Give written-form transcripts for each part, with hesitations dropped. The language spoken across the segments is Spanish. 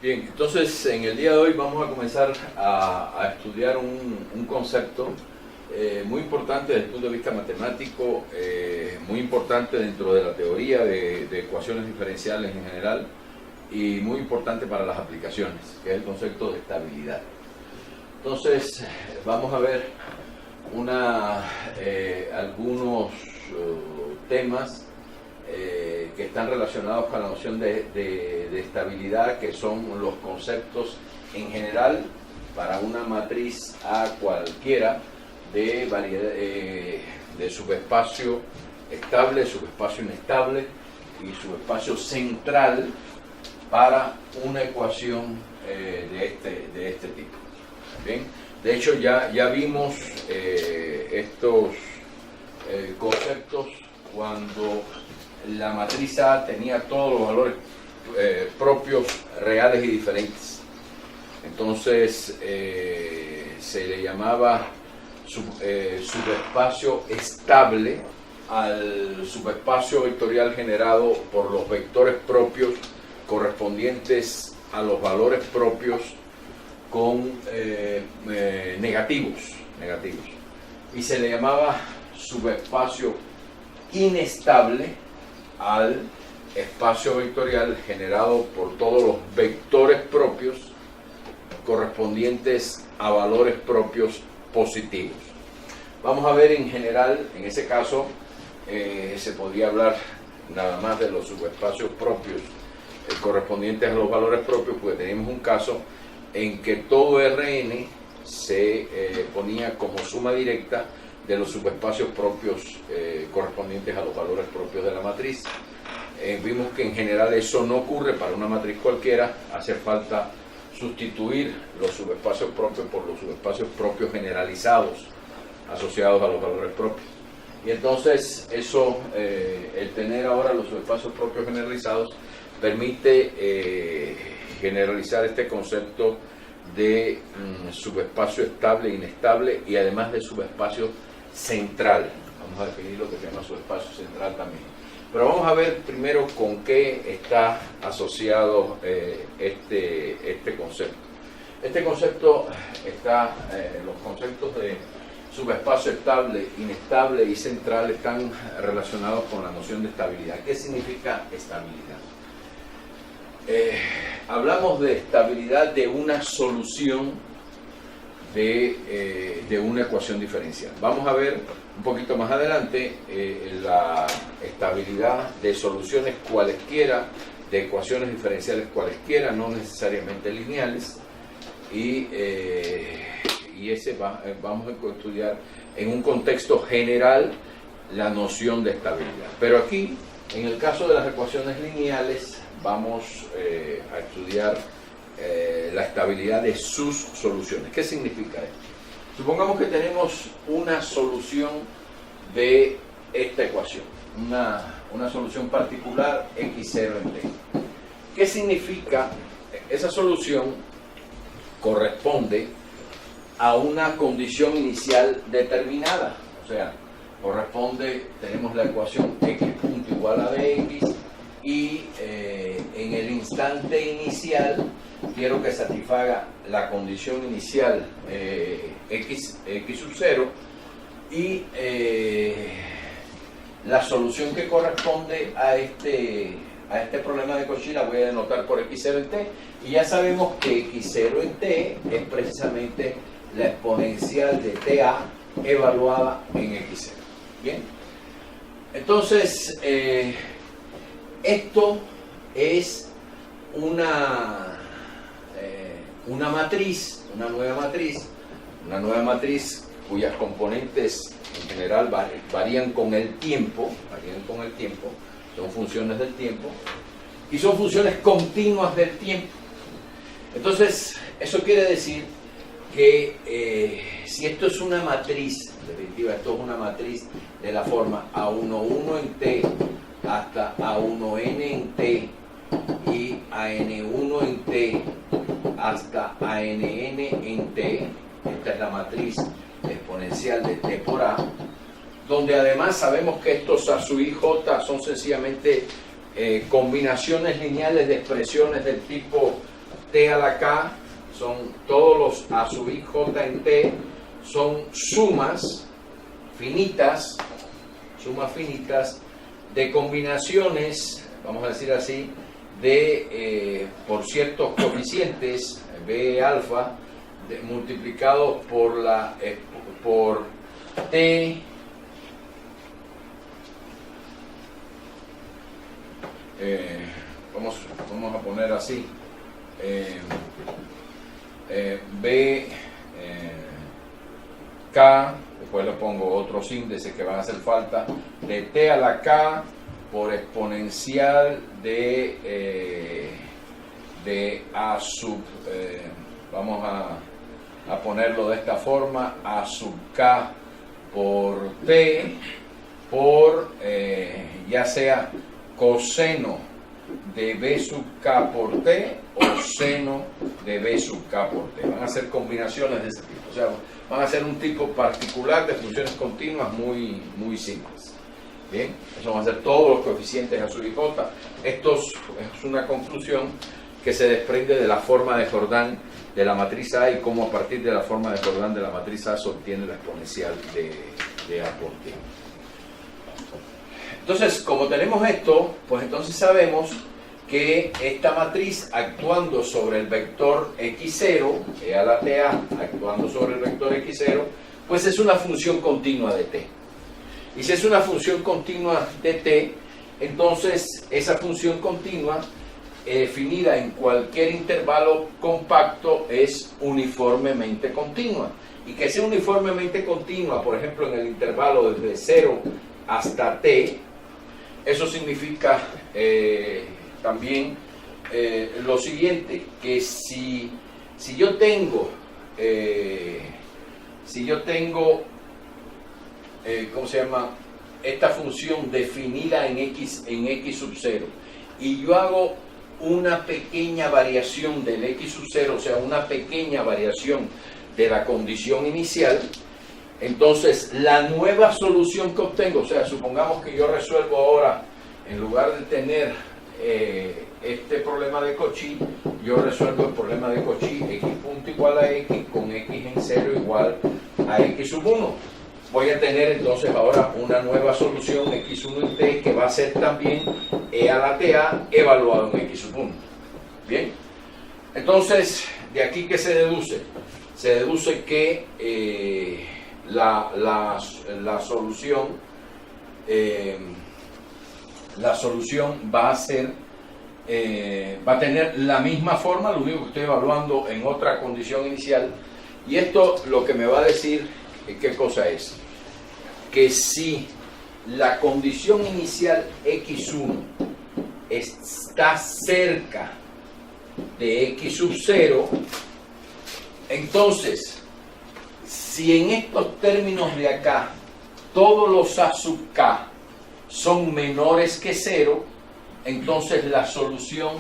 Bien, entonces en el día de hoy vamos a comenzar a estudiar un concepto muy importante desde el punto de vista matemático, muy importante dentro de la teoría de ecuaciones diferenciales en general y muy importante para las aplicaciones, que es el concepto de estabilidad. Entonces vamos a ver algunos temas que están relacionados con la noción de estabilidad, que son los conceptos en general para una matriz A cualquiera de subespacio estable, subespacio inestable y subespacio central para una ecuación de este tipo. ¿Bien? De hecho ya vimos estos conceptos cuando la matriz A tenía todos los valores propios, reales y diferentes. Entonces se le llamaba subespacio estable al subespacio vectorial generado por los vectores propios correspondientes a los valores propios con negativos. Y se le llamaba subespacio inestable al espacio vectorial generado por todos los vectores propios correspondientes a valores propios positivos. Vamos a ver en general, en ese caso, se podría hablar nada más de los subespacios propios correspondientes a los valores propios, porque tenemos un caso en que todo Rn se ponía como suma directa de los subespacios propios correspondientes a los valores propios de la matriz. Vimos que en general eso no ocurre para una matriz cualquiera, hace falta sustituir los subespacios propios por los subespacios propios generalizados asociados a los valores propios. Y entonces eso, el tener ahora los subespacios propios generalizados, permite generalizar este concepto de subespacio estable e inestable y además de subespacio central. Vamos a definir lo que se llama subespacio central también. Pero vamos a ver primero con qué está asociado este concepto. Este concepto está, los conceptos de subespacio estable, inestable y central están relacionados con la noción de estabilidad. ¿Qué significa estabilidad? Hablamos de estabilidad de una solución de una ecuación diferencial. Vamos a ver un poquito más adelante la estabilidad de soluciones cualesquiera, de ecuaciones diferenciales cualesquiera, no necesariamente lineales, y vamos a estudiar en un contexto general la noción de estabilidad. Pero aquí, en el caso de las ecuaciones lineales, vamos a estudiar la estabilidad de sus soluciones. ¿Qué significa esto? Supongamos que tenemos una solución de esta ecuación, una solución particular x0 en t. ¿Qué significa? Esa solución corresponde a una condición inicial determinada, o sea, tenemos la ecuación x punto igual a bx y en el instante inicial quiero que satisfaga la condición inicial x sub 0 y la solución que corresponde a este problema de Cauchy la voy a denotar por x0 en t, y ya sabemos que x0 en t es precisamente la exponencial de ta evaluada en x0. Bien, entonces esto es una matriz, una nueva matriz cuyas componentes en general varían con el tiempo, son funciones del tiempo y son funciones continuas del tiempo. Entonces, eso quiere decir que si esto es una matriz, en definitiva, esto es una matriz de la forma A11 en T hasta A1n en T y AN1 en T hasta ANN en T, esta es la matriz exponencial de T por A, donde además sabemos que estos A sub i j son sencillamente combinaciones lineales de expresiones del tipo T a la K, son todos los A sub I, J en T, son sumas finitas de combinaciones, vamos a decir así, de por ciertos coeficientes B alfa multiplicados por T vamos a poner así B K, después le pongo otros índices que van a hacer falta, de T a la K por exponencial de A sub, vamos a ponerlo de esta forma, A sub K por T, por ya sea coseno de B sub K por T o seno de B sub K por T. Van a ser combinaciones de ese tipo, o sea, van a ser un tipo particular de funciones continuas muy simples. Bien, eso van a ser todos los coeficientes A sub y J. Esto es una conclusión que se desprende de la forma de Jordan de la matriz A y cómo a partir de la forma de Jordan de la matriz A se obtiene la exponencial de A por T. Entonces, como tenemos esto, pues entonces sabemos que esta matriz actuando sobre el vector x0, E a la TA, actuando sobre el vector x0, pues es una función continua de t. Y si es una función continua de t, entonces esa función continua definida en cualquier intervalo compacto es uniformemente continua. Y que sea uniformemente continua, por ejemplo, en el intervalo desde 0 hasta t, eso significa también lo siguiente, que si yo tengo ¿cómo se llama? Esta función definida en x sub 0 y yo hago una pequeña variación del x sub 0, o sea, una pequeña variación de la condición inicial, entonces la nueva solución que obtengo, o sea, supongamos que yo resuelvo ahora, en lugar de tener este problema de Cauchy, yo resuelvo el problema de Cauchy, x punto igual a x con x en 0 igual a x sub 1. Voy a tener entonces ahora una nueva solución x1 en t que va a ser también e a la ta evaluado en x sub 1. Bien, entonces de aquí ¿qué se deduce? Se deduce que la solución va a ser va a tener la misma forma, lo único que estoy evaluando en otra condición inicial, y esto lo que me va a decir ¿qué cosa es? Que si la condición inicial x1 está cerca de x sub 0, entonces si en estos términos de acá todos los a sub k son menores que 0, entonces la solución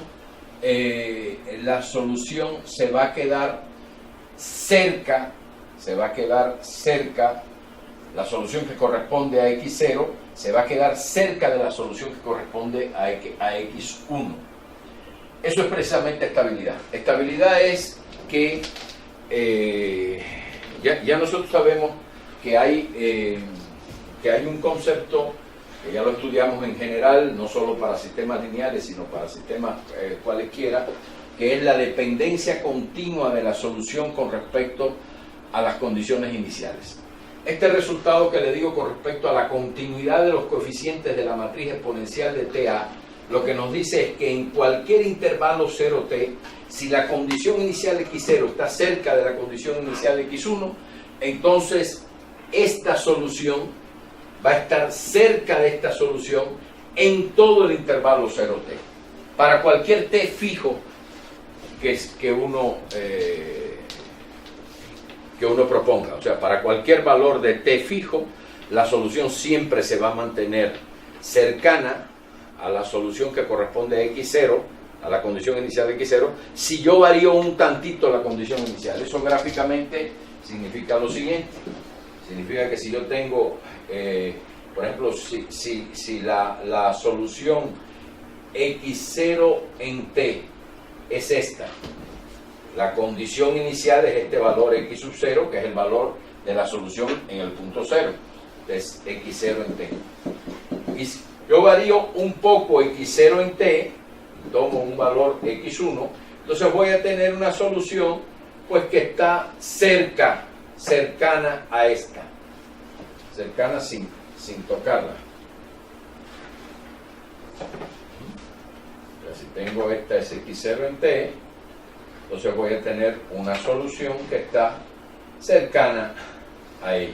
se va a quedar cerca, la solución que corresponde a x0 se va a quedar cerca de la solución que corresponde a x1. Eso es precisamente estabilidad. Estabilidad es que ya nosotros sabemos que hay un concepto que ya lo estudiamos en general, no solo para sistemas lineales, sino para sistemas cualesquiera, que es la dependencia continua de la solución con respecto a las condiciones iniciales. Este resultado que le digo con respecto a la continuidad de los coeficientes de la matriz exponencial de TA, lo que nos dice es que en cualquier intervalo 0t, si la condición inicial x0 está cerca de la condición inicial x1, entonces esta solución va a estar cerca de esta solución en todo el intervalo 0t. Para cualquier t fijo que uno proponga, o sea, para cualquier valor de t fijo, la solución siempre se va a mantener cercana a la solución que corresponde a x0, a la condición inicial de x0, si yo varío un tantito la condición inicial. Eso gráficamente significa lo siguiente. Significa que si yo tengo, por ejemplo, si la solución x0 en t es esta, La condición inicial es este valor x sub 0, que es el valor de la solución en el punto 0. Es x0 en t. Y yo varío un poco x0 en t, tomo un valor x1, entonces voy a tener una solución pues que está cercana a esta. Cercana sin tocarla. Si tengo esta es x0 en t, entonces voy a tener una solución que está cercana a ella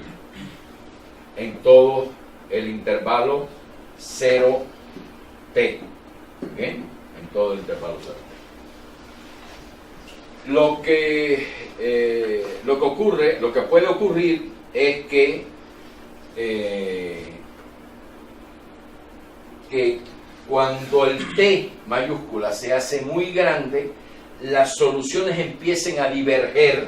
en todo el intervalo 0t. ¿Bien? En todo el intervalo 0t. Lo que puede ocurrir es que cuando el t mayúscula se hace muy grande, las soluciones empiecen a diverger,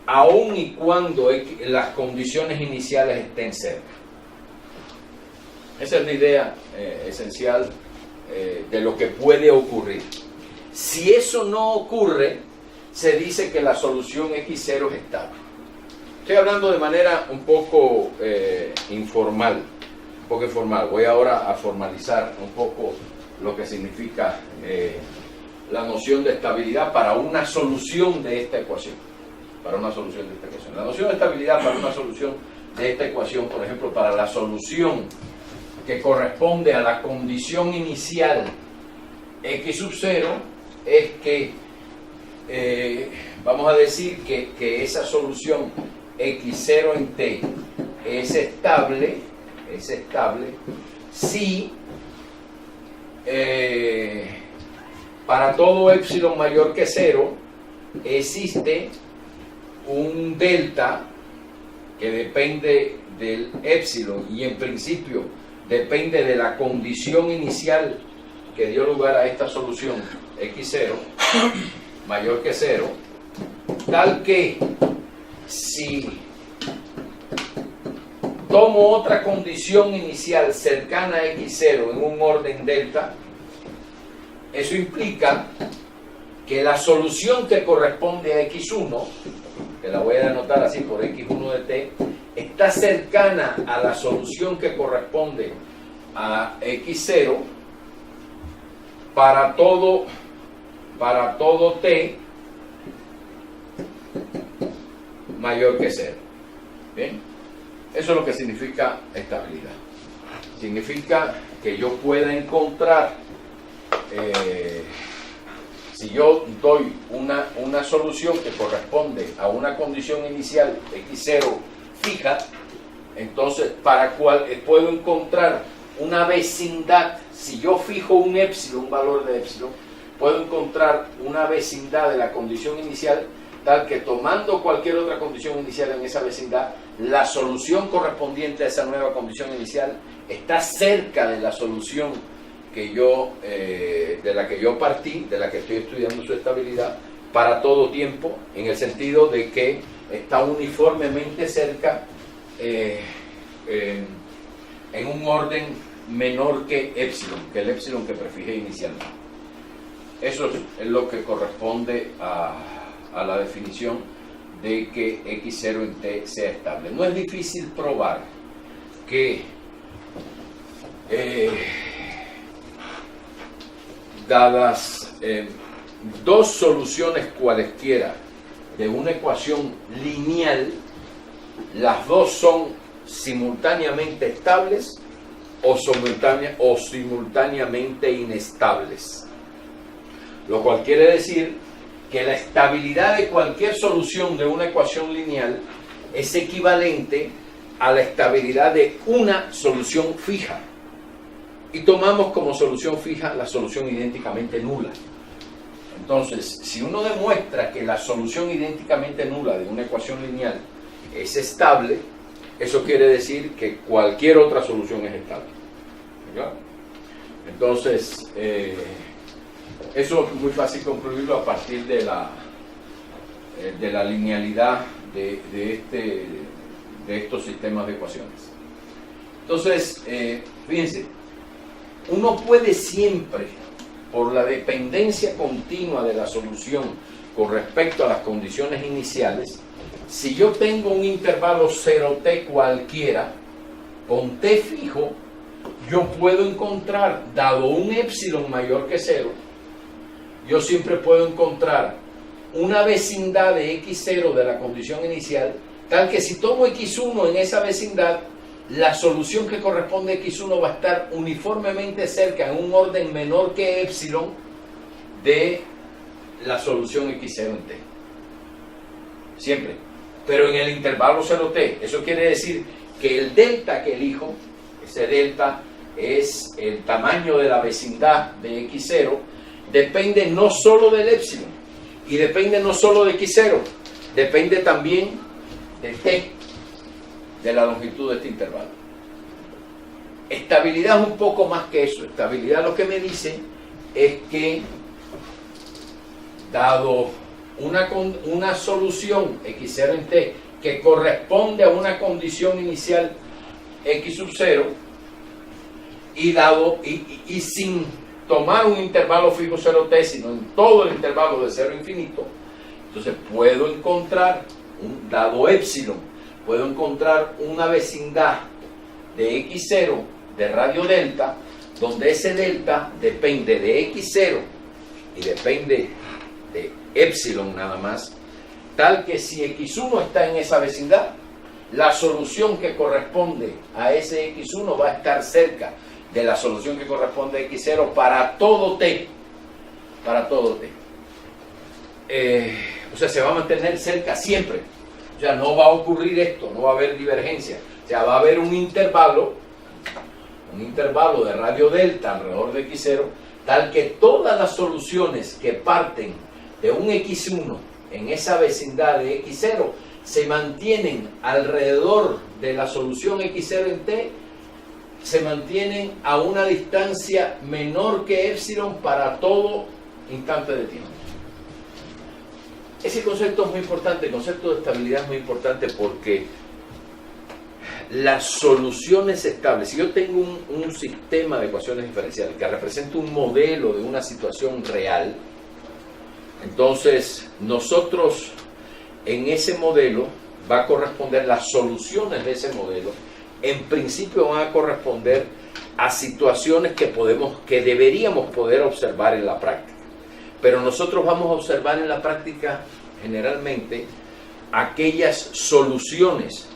aun y cuando las condiciones iniciales estén cerca. Esa es la idea esencial de lo que puede ocurrir. Si eso no ocurre, se dice que la solución x0 es estable. Estoy hablando de manera un poco informal. Voy ahora a formalizar un poco lo que significa la noción de estabilidad para una solución de esta ecuación. La noción de estabilidad para una solución de esta ecuación, por ejemplo, para la solución que corresponde a la condición inicial x sub 0, es que vamos a decir que esa solución x0 en t es estable si para todo epsilon mayor que 0 existe un delta que depende del epsilon y en principio depende de la condición inicial que dio lugar a esta solución x0 mayor que 0, tal que si tomo otra condición inicial cercana a x0 en un orden delta, eso implica que la solución que corresponde a x1, que la voy a denotar así por x1 de t, está cercana a la solución que corresponde a x0 para todo t mayor que 0. ¿Bien? Eso es lo que significa estabilidad. Significa que yo pueda encontrar, si yo doy una solución que corresponde a una condición inicial x0 fija, entonces para cual puedo encontrar una vecindad. Si yo fijo un epsilon, un valor de epsilon, puedo encontrar una vecindad de la condición inicial tal que tomando cualquier otra condición inicial en esa vecindad, la solución correspondiente a esa nueva condición inicial está cerca de la solución que de la que yo partí, de la que estoy estudiando su estabilidad, para todo tiempo, en el sentido de que está uniformemente cerca en un orden menor que epsilon, que el epsilon que prefijé inicialmente. Eso es lo que corresponde a la definición de que x0 en t sea estable. No es difícil probar que dadas dos soluciones cualesquiera de una ecuación lineal, las dos son simultáneamente estables o simultáneamente inestables. Lo cual quiere decir que la estabilidad de cualquier solución de una ecuación lineal es equivalente a la estabilidad de una solución fija. Y tomamos como solución fija la solución idénticamente nula. Entonces, si uno demuestra que la solución idénticamente nula de una ecuación lineal es estable, eso quiere decir que cualquier otra solución es estable. ¿Verdad? Entonces, eso es muy fácil concluirlo a partir de la linealidad de estos sistemas de ecuaciones. Entonces, fíjense, uno puede siempre por la dependencia continua de la solución con respecto a las condiciones iniciales, si yo tengo un intervalo 0t cualquiera, con t fijo, yo puedo encontrar, dado un épsilon mayor que 0, yo siempre puedo encontrar una vecindad de x0 de la condición inicial, tal que si tomo x1 en esa vecindad, la solución que corresponde a x1 va a estar uniformemente cerca, en un orden menor que épsilon, de la solución x0 en t. Siempre. Pero en el intervalo 0t. Eso quiere decir que el delta que elijo, ese delta es el tamaño de la vecindad de x0, depende no solo del épsilon, y depende no solo de x0, depende también de t, de la longitud de este intervalo. Estabilidad es un poco más que eso. Estabilidad lo que me dice es que, dado una solución x0 en t que corresponde a una condición inicial x sub 0, y sin tomar un intervalo fijo 0t, sino en todo el intervalo de 0 a infinito, entonces puedo encontrar, dado épsilon, puedo encontrar una vecindad de x0 de radio delta, donde ese delta depende de x0 y depende de épsilon nada más, tal que si x1 está en esa vecindad, la solución que corresponde a ese x1 va a estar cerca de la solución que corresponde a x0 para todo t. Para todo t. O sea, se va a mantener cerca siempre. O sea, no va a ocurrir esto, no va a haber divergencia. O sea, va a haber un intervalo de radio delta alrededor de x0, tal que todas las soluciones que parten de un x1 en esa vecindad de x0 se mantienen alrededor de la solución x0 en t, se mantienen a una distancia menor que épsilon para todo instante de tiempo. Ese concepto es muy importante, el concepto de estabilidad es muy importante porque las soluciones estables, si yo tengo un sistema de ecuaciones diferenciales que representa un modelo de una situación real, entonces nosotros en ese modelo va a corresponder, las soluciones de ese modelo en principio van a corresponder a situaciones que deberíamos poder observar en la práctica. Pero nosotros vamos a observar en la práctica generalmente aquellas soluciones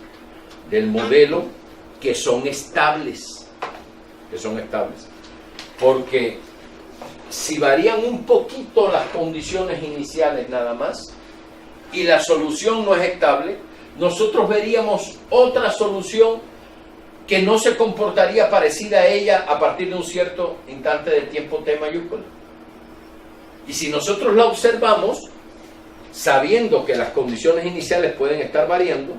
del modelo que son estables. Porque si varían un poquito las condiciones iniciales nada más y la solución no es estable, nosotros veríamos otra solución que no se comportaría parecida a ella a partir de un cierto instante del tiempo t mayúscula. Y si nosotros la observamos, sabiendo que las condiciones iniciales pueden estar variando,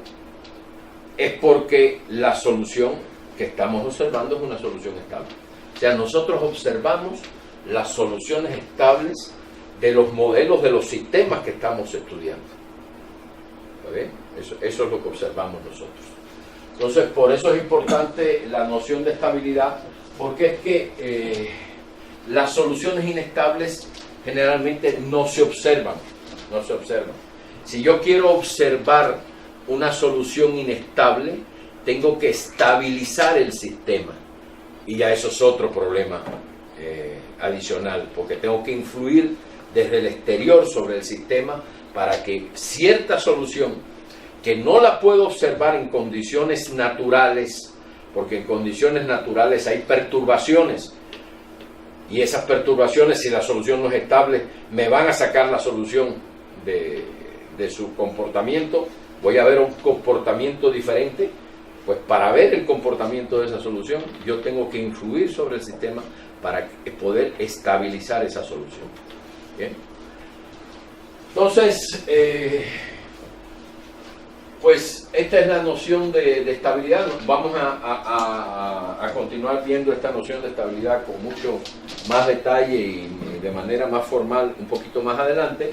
es porque la solución que estamos observando es una solución estable. O sea, nosotros observamos las soluciones estables de los modelos de los sistemas que estamos estudiando. ¿Está bien? Eso es lo que observamos nosotros. Entonces, por eso es importante la noción de estabilidad, porque es que las soluciones inestables generalmente no se observan. Si yo quiero observar una solución inestable, tengo que estabilizar el sistema. Y ya eso es otro problema adicional, porque tengo que influir desde el exterior sobre el sistema para que cierta solución, que no la puedo observar en condiciones naturales, porque en condiciones naturales hay perturbaciones, y esas perturbaciones, si la solución no es estable, me van a sacar la solución de su comportamiento. Voy a ver un comportamiento diferente. Pues para ver el comportamiento de esa solución, yo tengo que influir sobre el sistema para poder estabilizar esa solución. ¿Bien? Entonces, pues esta es la noción de estabilidad. Vamos a continuar viendo esta noción de estabilidad con mucho más detalle y de manera más formal un poquito más adelante.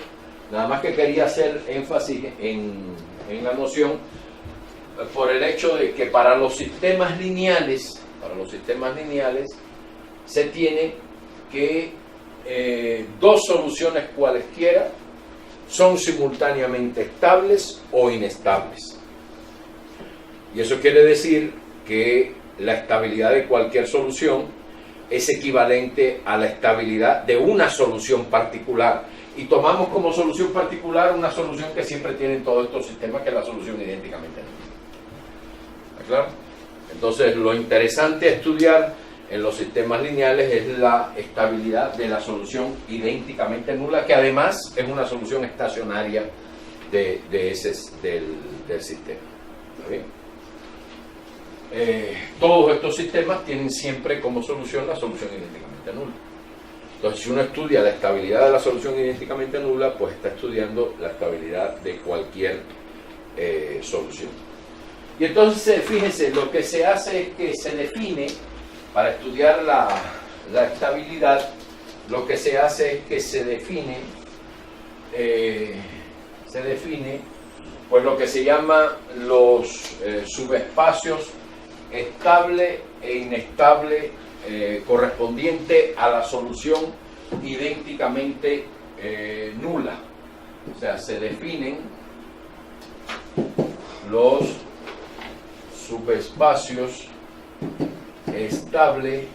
Nada más que quería hacer énfasis en la noción por el hecho de que para los sistemas lineales se tiene que dos soluciones cualesquiera son simultáneamente estables o inestables. Y eso quiere decir que la estabilidad de cualquier solución es equivalente a la estabilidad de una solución particular. Y tomamos como solución particular una solución que siempre tienen todos estos sistemas, que es la solución idénticamente nula. ¿Está claro? Entonces, lo interesante a estudiar en los sistemas lineales es la estabilidad de la solución idénticamente nula, que además es una solución estacionaria del sistema. ¿Está bien? Todos estos sistemas tienen siempre como solución la solución idénticamente nula. Entonces, si uno estudia la estabilidad de la solución idénticamente nula, pues está estudiando la estabilidad de cualquier solución. Y entonces, fíjense, lo que se hace es que se define, para estudiar la estabilidad, lo que se hace es que se define pues lo que se llama los subespacios estable e inestable correspondiente a la solución idénticamente nula. O sea, se definen los subespacios estable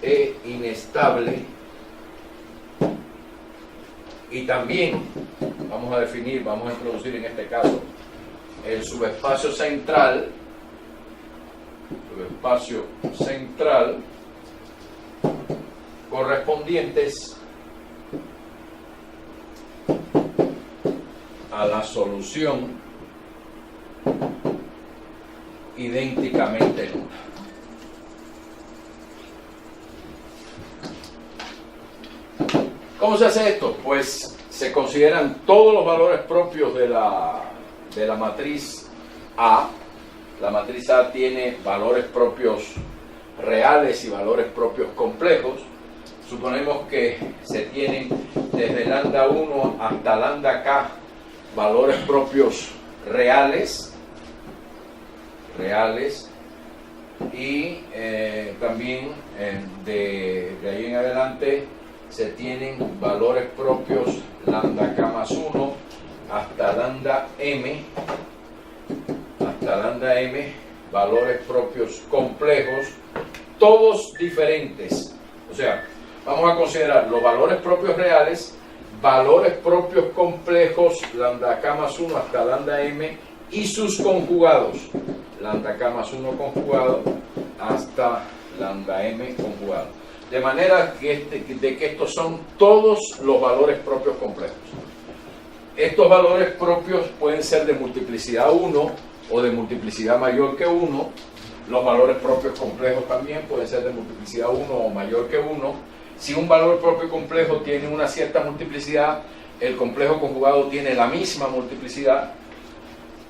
e inestable, y también vamos a introducir en este caso el subespacio central correspondientes a la solución idénticamente nula. ¿Cómo se hace esto? Pues se consideran todos los valores propios de la matriz A. La matriz A tiene valores propios reales y valores propios complejos. Suponemos que se tienen desde lambda 1 hasta lambda k valores propios reales, y también de ahí en adelante se tienen valores propios lambda k más 1 hasta lambda m, valores propios complejos, todos diferentes. O sea, vamos a considerar los valores propios reales, valores propios complejos, lambda k más 1 hasta lambda m, y sus conjugados, lambda k más 1 conjugado hasta lambda m conjugado. De manera que estos son todos los valores propios complejos. Estos valores propios pueden ser de multiplicidad 1 o de multiplicidad mayor que 1. Los valores propios complejos también pueden ser de multiplicidad 1 o mayor que 1. Si un valor propio complejo tiene una cierta multiplicidad, el complejo conjugado tiene la misma multiplicidad.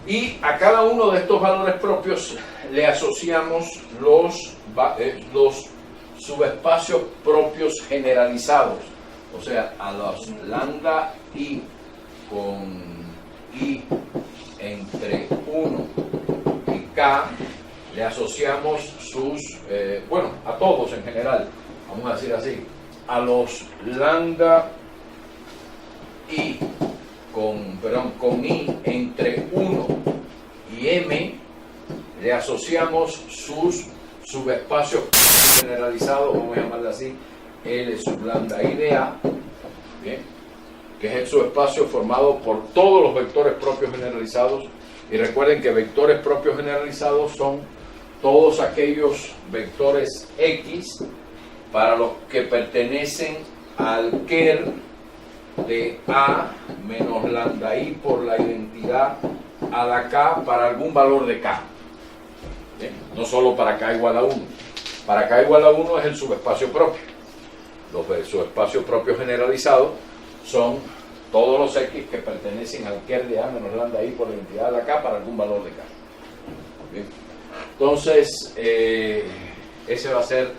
Y a cada uno de estos valores propios le asociamos los subespacios propios generalizados. O sea, a los lambda i con i entre 1 y k le asociamos a todos en general, vamos a decir así, a los lambda i con i entre 1 y m le asociamos sus subespacios generalizados, vamos a llamarle así, L sub lambda i de A, ¿bien?, que es el subespacio formado por todos los vectores propios generalizados. Y recuerden que vectores propios generalizados son todos aquellos vectores X para los que pertenecen al ker de A menos lambda i por la identidad a la k para algún valor de k. ¿Bien? No solo para k igual a 1. Para k igual a 1 es el subespacio propio. Los subespacios propios generalizados son todos los X que pertenecen al ker de A menos lambda i por la identidad a la k para algún valor de k. ¿Bien? Entonces, ese va a ser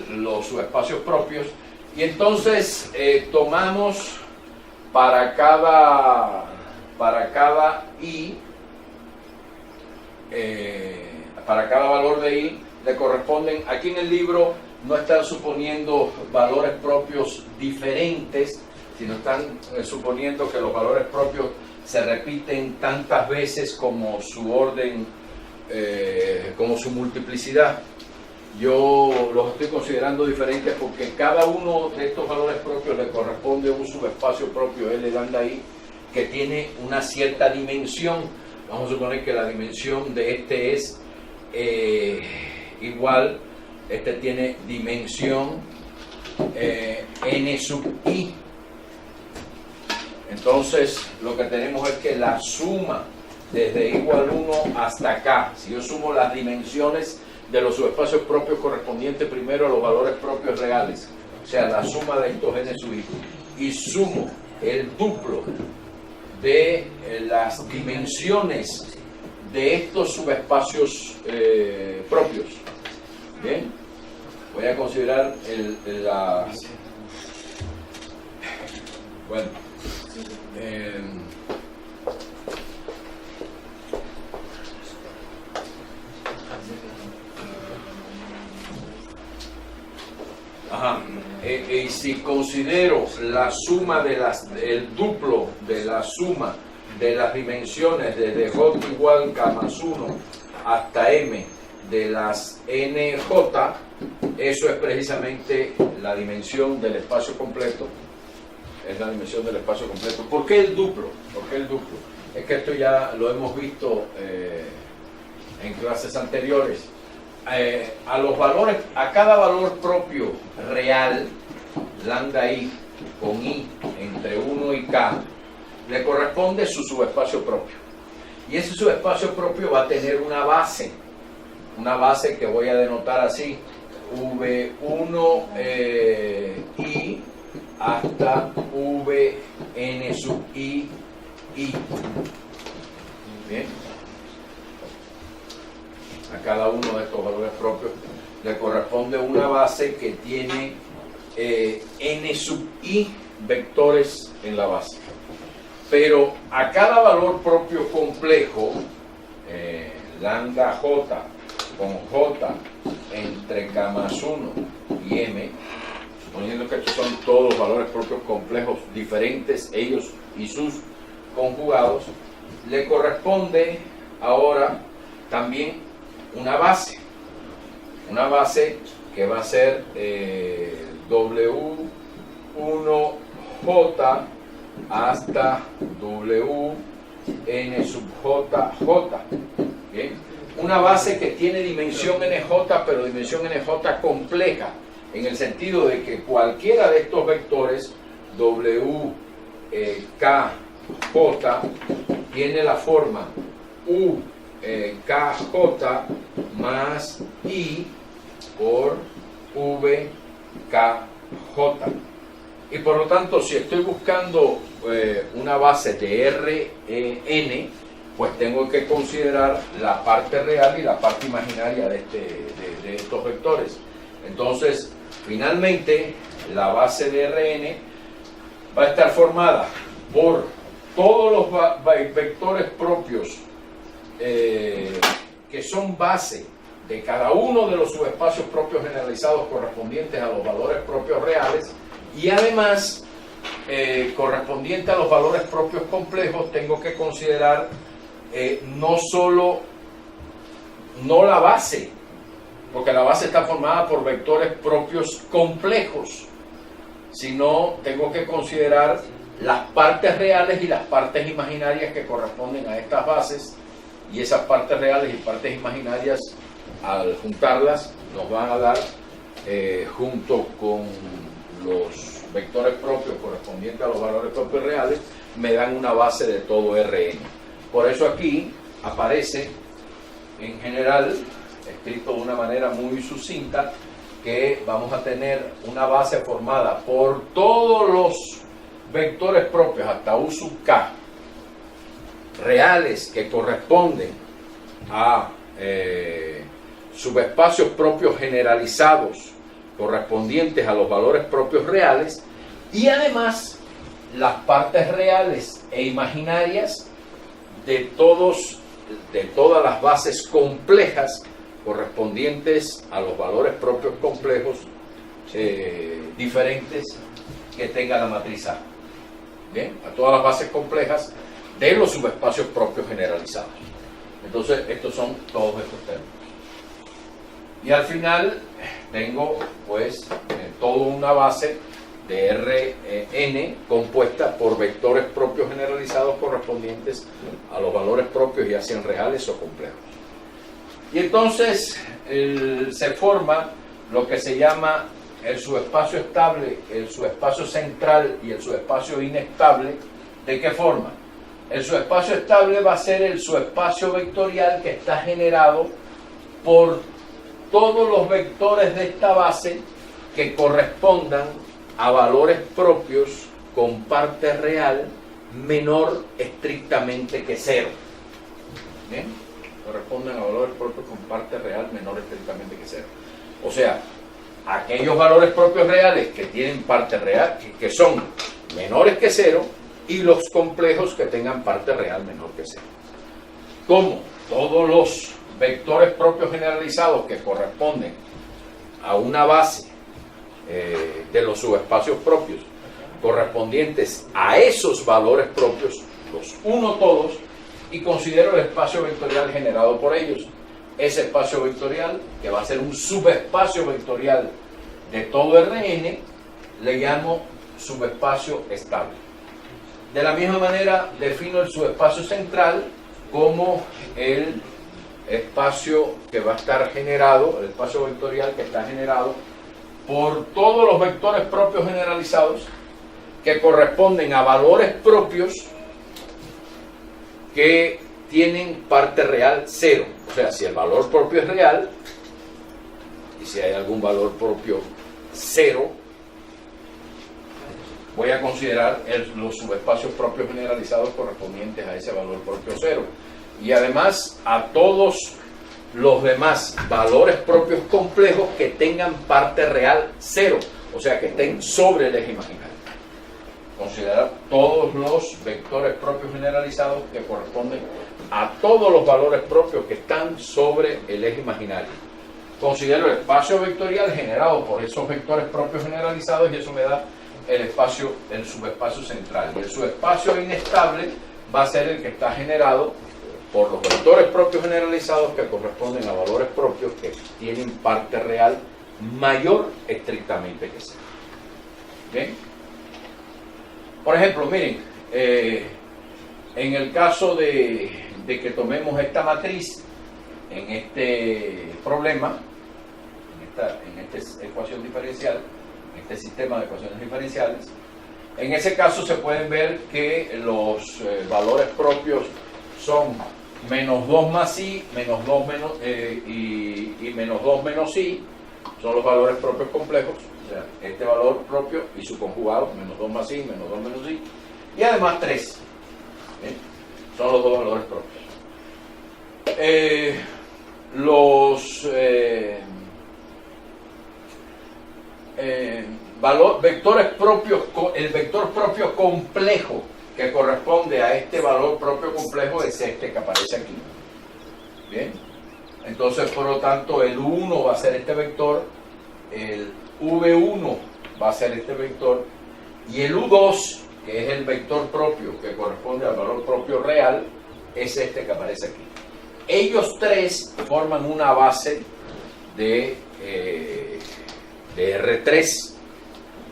los subespacios propios. Y entonces tomamos para cada i, para cada valor de i, le corresponden, aquí en el libro no están suponiendo valores propios diferentes, sino están suponiendo que los valores propios se repiten tantas veces como su orden, como su multiplicidad. Yo los estoy considerando diferentes porque cada uno de estos valores propios le corresponde un subespacio propio L lambda I que tiene una cierta dimensión. Vamos a suponer que la dimensión de este es igual, este tiene dimensión n sub i. Entonces lo que tenemos es que la suma desde igual 1 hasta acá, si yo sumo las dimensiones de los subespacios propios correspondientes primero a los valores propios reales, o sea, la suma de estos n sub i, y sumo el duplo de las dimensiones de estos subespacios propios. Bien, voy a considerar bueno, y si considero la suma de el duplo de la suma de las dimensiones desde j igual k más 1 hasta m de las nj, eso es precisamente la dimensión del espacio completo. Es la dimensión del espacio completo. ¿Por qué el duplo? ¿Por qué el duplo? Es que esto ya lo hemos visto en clases anteriores. A cada valor propio real, lambda i con i entre 1 y k, le corresponde su subespacio propio. Y ese subespacio propio va a tener una base que voy a denotar así, v1 i hasta vn sub i. Bien. A cada uno de estos valores propios le corresponde una base que tiene n sub i vectores en la base. Pero a cada valor propio complejo, lambda j con j entre k más 1 y m, suponiendo que estos son todos valores propios complejos diferentes, ellos y sus conjugados, le corresponde ahora también una base que va a ser w1j hasta wn sub j. ¿Bien? Una base que tiene dimensión nj, pero dimensión nj compleja, en el sentido de que cualquiera de estos vectores w, k, j tiene la forma u, k, j más i por v, k, j. Y por lo tanto, si estoy buscando una base de Rn, pues tengo que considerar la parte real y la parte imaginaria de estos vectores. Entonces, finalmente, la base de Rn va a estar formada por todos los vectores propios que son base de cada uno de los subespacios propios generalizados correspondientes a los valores propios reales, y además correspondiente a los valores propios complejos tengo que considerar no la base, porque la base está formada por vectores propios complejos, sino tengo que considerar las partes reales y las partes imaginarias que corresponden a estas bases, y esas partes reales y partes imaginarias, al juntarlas, nos van a dar, junto con los vectores propios correspondientes a los valores propios reales, me dan una base de todo Rn. Por eso aquí aparece, en general, escrito de una manera muy sucinta, que vamos a tener una base formada por todos los vectores propios hasta u sub k reales que corresponden a subespacios propios generalizados correspondientes a los valores propios reales, y además las partes reales e imaginarias de todas las bases complejas correspondientes a los valores propios complejos diferentes que tenga la matriz A. Bien, a todas las bases complejas de los subespacios propios generalizados. Entonces, estos son todos estos términos. Y al final tengo pues toda una base de Rn compuesta por vectores propios generalizados correspondientes a los valores propios, ya sean reales o complejos. Y entonces se forma lo que se llama el subespacio estable, el subespacio central y el subespacio inestable. ¿De qué forma? El subespacio estable va a ser el subespacio vectorial que está generado por todos los vectores de esta base que correspondan a valores propios con parte real menor estrictamente que 0. ¿Bien? Corresponden a valores propios con parte real menor estrictamente que 0. O sea, aquellos valores propios reales que tienen parte real, que son menores que 0, y los complejos que tengan parte real menor que 0. Como todos los vectores propios generalizados que corresponden a una base de los subespacios propios correspondientes a esos valores propios, los uno todos, y considero el espacio vectorial generado por ellos. Ese espacio vectorial, que va a ser un subespacio vectorial de todo Rn, le llamo subespacio estable. De la misma manera defino el subespacio central como el espacio que va a estar generado, el espacio vectorial que está generado por todos los vectores propios generalizados que corresponden a valores propios que tienen parte real 0. O sea, si el valor propio es real y si hay algún valor propio 0, voy a considerar los subespacios propios generalizados correspondientes a ese valor propio 0. Y además a todos los demás valores propios complejos que tengan parte real 0, o sea, que estén sobre el eje imaginario. Considerar todos los vectores propios generalizados que corresponden a todos los valores propios que están sobre el eje imaginario. Considero el espacio vectorial generado por esos vectores propios generalizados y eso me da el subespacio central. Y el subespacio inestable va a ser el que está generado por los vectores propios generalizados que corresponden a valores propios que tienen parte real mayor estrictamente que 0. ¿Bien? Por ejemplo, miren, en el caso de que tomemos esta matriz, en este problema, en esta ecuación diferencial, en este sistema de ecuaciones diferenciales, en ese caso se pueden ver que los valores propios son menos 2 más i, menos 2 menos, y menos 2 menos i, son los valores propios complejos. O sea, este valor propio y su conjugado, menos 2 más i, menos 2 menos i, y además 3. ¿Bien? Son los dos valores propios. Vectores propios, el vector propio complejo que corresponde a este valor propio complejo es este que aparece aquí. Bien, entonces por lo tanto el 1 va a ser este vector, el V1 va a ser este vector y el U2, que es el vector propio que corresponde al valor propio real, es este que aparece aquí. Ellos tres forman una base de R3.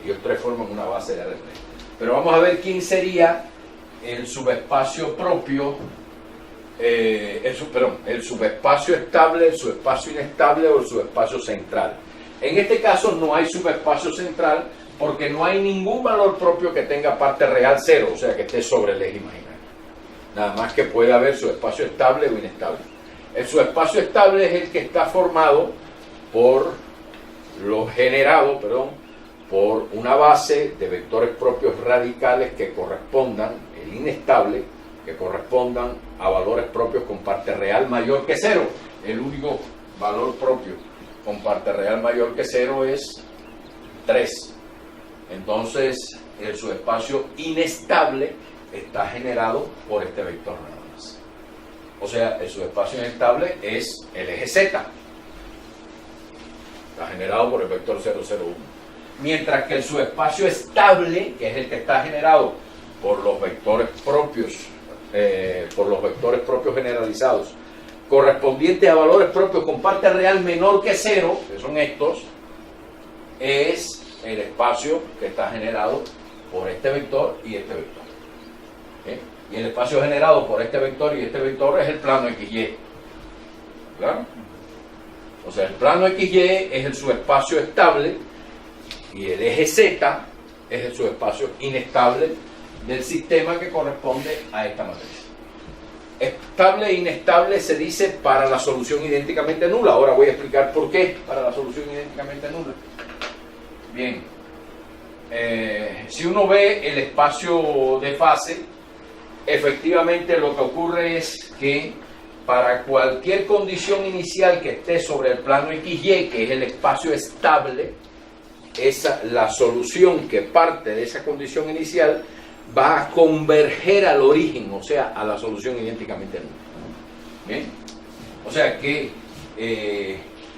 Ellos tres forman una base de R3. Pero vamos a ver quién sería el subespacio propio, el subespacio estable, el subespacio inestable o el subespacio central. En este caso no hay subespacio central porque no hay ningún valor propio que tenga parte real 0, o sea que esté sobre el eje imaginario. Nada más que puede haber subespacio estable o inestable. El subespacio estable es el que está formado por por una base de vectores propios radicales que correspondan, el inestable, que correspondan a valores propios con parte real mayor que 0. El único valor propio con parte real mayor que 0 es 3. Entonces, el subespacio inestable está generado por este vector nada más. O sea, el subespacio inestable es el eje Z. Está generado por el vector 0, 0, 1. mientras que el subespacio estable, que es el que está generado por los vectores propios generalizados, correspondiente a valores propios con parte real menor que 0, que son estos, es el espacio que está generado por este vector y este vector. Y el espacio generado por este vector y este vector es el plano XY. ¿Claro? O sea, el plano XY es el subespacio estable y el eje Z es el subespacio inestable del sistema que corresponde a esta matriz. Estable e inestable se dice para la solución idénticamente nula. Ahora voy a explicar por qué para la solución idénticamente nula. Bien, si uno ve el espacio de fase, efectivamente lo que ocurre es que para cualquier condición inicial que esté sobre el plano XY, que es el espacio estable, la solución que parte de esa condición inicial va a converger al origen, o sea, a la solución idénticamente nula. ¿Bien? O sea que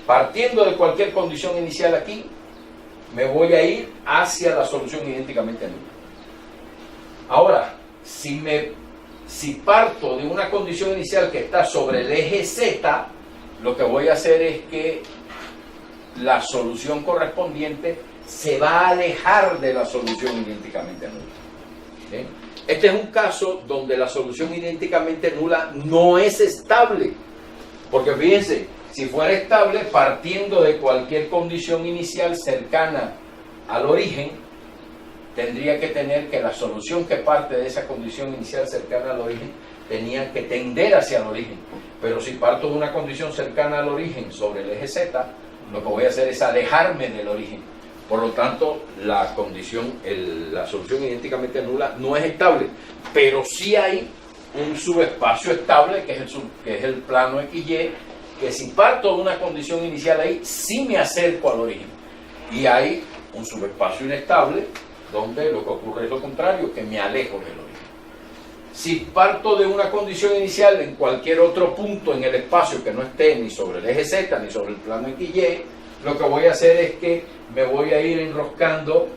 partiendo de cualquier condición inicial aquí, me voy a ir hacia la solución idénticamente nula. Ahora, si parto de una condición inicial que está sobre el eje Z, lo que voy a hacer es que la solución correspondiente se va a alejar de la solución idénticamente nula. ¿Sí? Este es un caso donde la solución idénticamente nula no es estable, porque fíjense, si fuera estable, partiendo de cualquier condición inicial cercana al origen, tendría que tener que la solución que parte de esa condición inicial cercana al origen tenía que tender hacia el origen. Pero si parto de una condición cercana al origen sobre el eje Z, lo que voy a hacer es alejarme del origen. Por lo tanto, la solución idénticamente nula no es estable, pero sí hay un subespacio estable, que es el plano XY, que si parto de una condición inicial ahí, sí me acerco al origen. Y hay un subespacio inestable, donde lo que ocurre es lo contrario, que me alejo del origen. Si parto de una condición inicial en cualquier otro punto en el espacio que no esté ni sobre el eje Z ni sobre el plano XY, lo que voy a hacer es que me voy a ir enroscando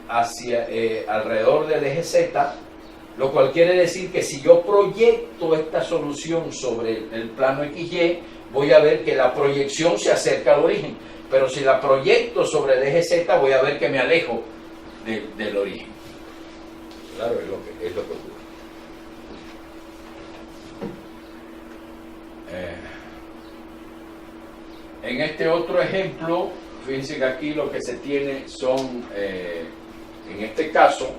alrededor del eje Z, lo cual quiere decir que si yo proyecto esta solución sobre el plano XY, voy a ver que la proyección se acerca al origen, pero si la proyecto sobre el eje Z, voy a ver que me alejo del origen. Claro, es lo que ocurre. En este otro ejemplo, fíjense que aquí lo que se tiene son, en este caso,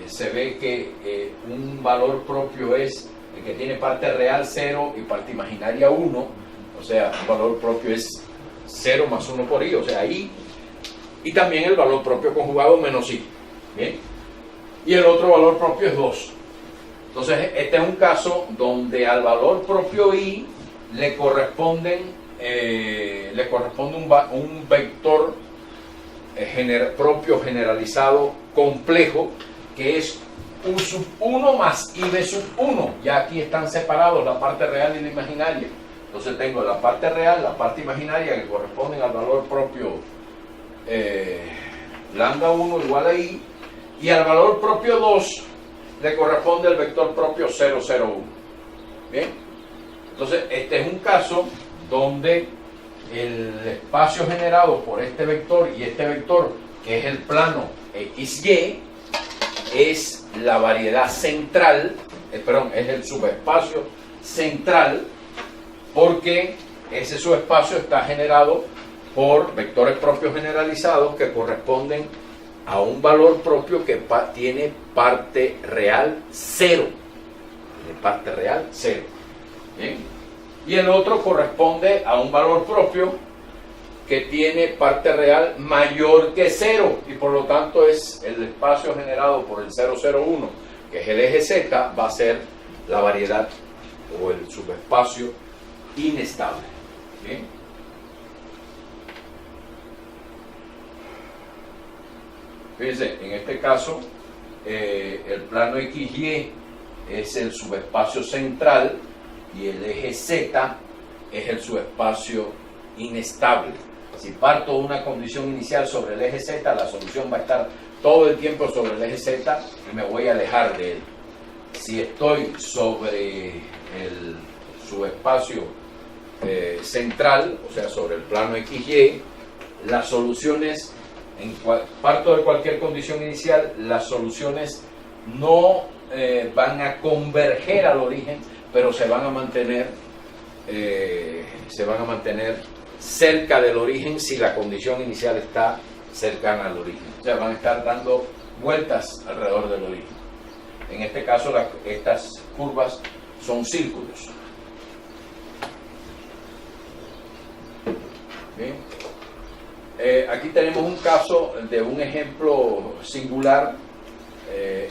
se ve que un valor propio es el que tiene parte real 0 y parte imaginaria 1, o sea, un valor propio es 0 más 1 por i, o sea, i, y también el valor propio conjugado menos i. ¿Bien? Y el otro valor propio es 2. Entonces, este es un caso donde al valor propio i le corresponde un vector propio generalizado complejo, que es u sub 1 más ib sub 1. Ya aquí están separados la parte real y la imaginaria. Entonces tengo la parte real, la parte imaginaria, que corresponden al valor propio lambda 1 igual a i, y al valor propio 2 le corresponde el vector propio 0, 0, 1. ¿Bien? Entonces este es un caso donde el espacio generado por este vector y este vector, que es el plano XY, es la variedad central, es el subespacio central, porque ese subespacio está generado por vectores propios generalizados que corresponden a un valor propio que tiene parte real 0. Tiene parte real 0. ¿Bien? Y el otro corresponde a un valor propio que tiene parte real mayor que 0, y por lo tanto es el espacio generado por el 001, que es el eje Z, va a ser la variedad o el subespacio inestable. ¿Bien? Fíjense, en este caso el plano XY es el subespacio central y el eje Z es el subespacio inestable. Si parto de una condición inicial sobre el eje Z, la solución va a estar todo el tiempo sobre el eje Z y me voy a alejar de él. Si estoy sobre el subespacio central, o sea, sobre el plano XY, las soluciones, parto de cualquier condición inicial, las soluciones no van a converger al origen, pero se van a mantener cerca del origen si la condición inicial está cercana al origen. O sea, van a estar dando vueltas alrededor del origen. En este caso, estas curvas son círculos. Bien. Aquí tenemos un caso de un ejemplo singular.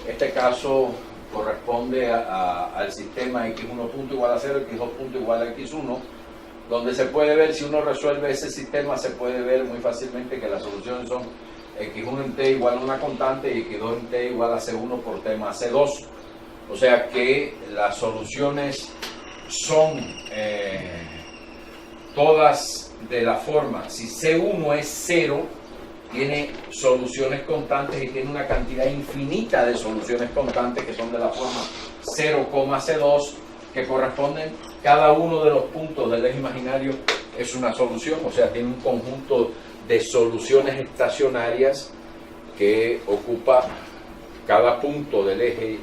Este caso corresponde al sistema x1 punto igual a 0, x2 punto igual a x1, donde se puede ver, si uno resuelve ese sistema, se puede ver muy fácilmente que las soluciones son x1 en t igual a una constante y x2 en t igual a c1 por t más c2. O sea que las soluciones son todas de la forma, si c1 es 0, tiene soluciones constantes y tiene una cantidad infinita de soluciones constantes que son de la forma 0, c2, que corresponden, cada uno de los puntos del eje imaginario es una solución, o sea, tiene un conjunto de soluciones estacionarias que ocupa cada punto del eje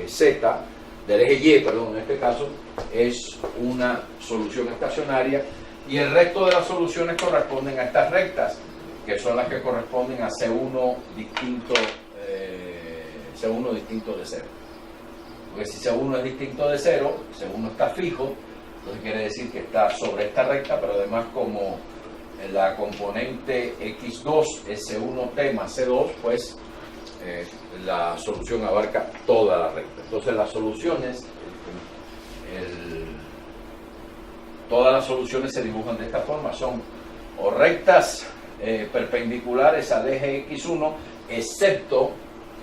Z, del eje Y, perdón, en este caso, es una solución estacionaria, y el resto de las soluciones corresponden a estas rectas, que son las que corresponden a C1 distinto de 0. Porque si C1 es distinto de 0, C1 está fijo, entonces quiere decir que está sobre esta recta, pero además como la componente x2 es C1t más C2, pues la solución abarca toda la recta. Entonces las soluciones, todas las soluciones se dibujan de esta forma, son o rectas perpendiculares al eje x1, excepto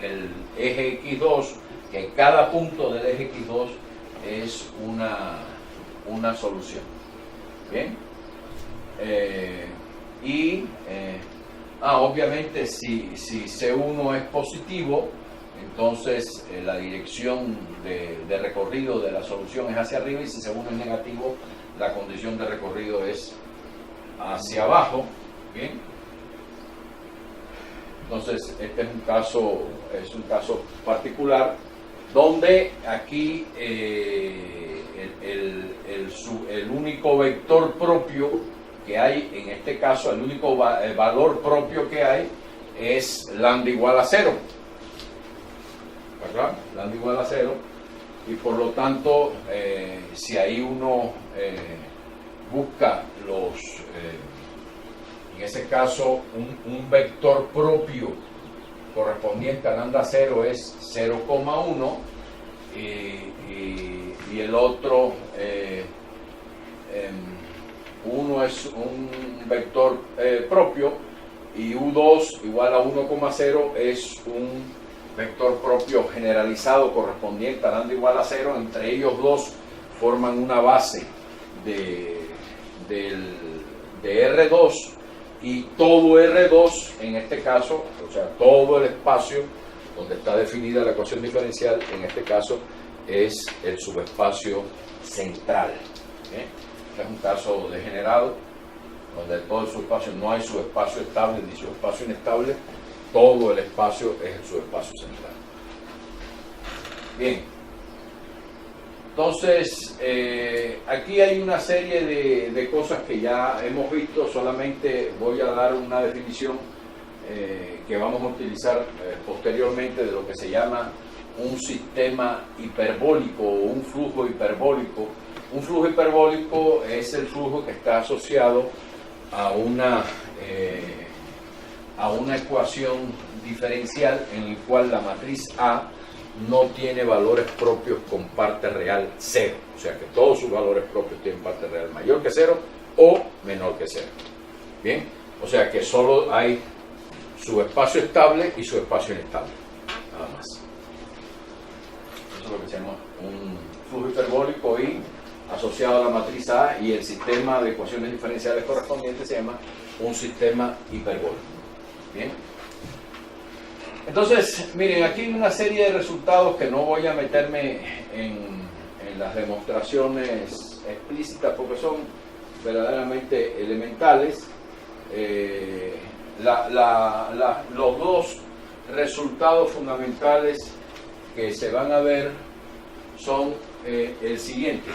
el eje x2, que cada punto del eje x2 es una solución. Bien. Obviamente si C1 es positivo, entonces la dirección de recorrido de la solución es hacia arriba, y si C1 es negativo, la condición de recorrido es hacia abajo. Bien. Entonces este es un caso particular donde aquí el único vector propio que hay, en este caso el único valor propio que hay es lambda igual a 0, ¿verdad? Lambda igual a 0, y por lo tanto si ahí uno busca en ese caso un vector propio correspondiente a lambda 0 es 0,1, y el otro uno es un vector propio, y U2 igual a 1,0 es un vector propio generalizado correspondiente a lambda igual a 0. Entre ellos dos forman una base de R2, y todo R2 en este caso, o sea, todo el espacio donde está definida la ecuación diferencial, en este caso es el subespacio central. Este es un caso degenerado, donde todo el subespacio, no hay subespacio estable ni subespacio inestable, todo el espacio es el subespacio central. Bien. Entonces, aquí hay una serie de cosas que ya hemos visto, solamente voy a dar una definición que vamos a utilizar posteriormente de lo que se llama un sistema hiperbólico o un flujo hiperbólico. Un flujo hiperbólico es el flujo que está asociado a una ecuación diferencial en la cual la matriz A no tiene valores propios con parte real 0, o sea que todos sus valores propios tienen parte real mayor que 0 o menor que 0. Bien, o sea que solo hay subespacio estable y subespacio inestable, nada más. Eso es lo que se llama un flujo hiperbólico, y asociado a la matriz A, y el sistema de ecuaciones diferenciales correspondientes se llama un sistema hiperbólico. Bien. Entonces, miren, aquí hay una serie de resultados que no voy a meterme en las demostraciones explícitas porque son verdaderamente elementales. Los dos resultados fundamentales que se van a ver son el siguiente.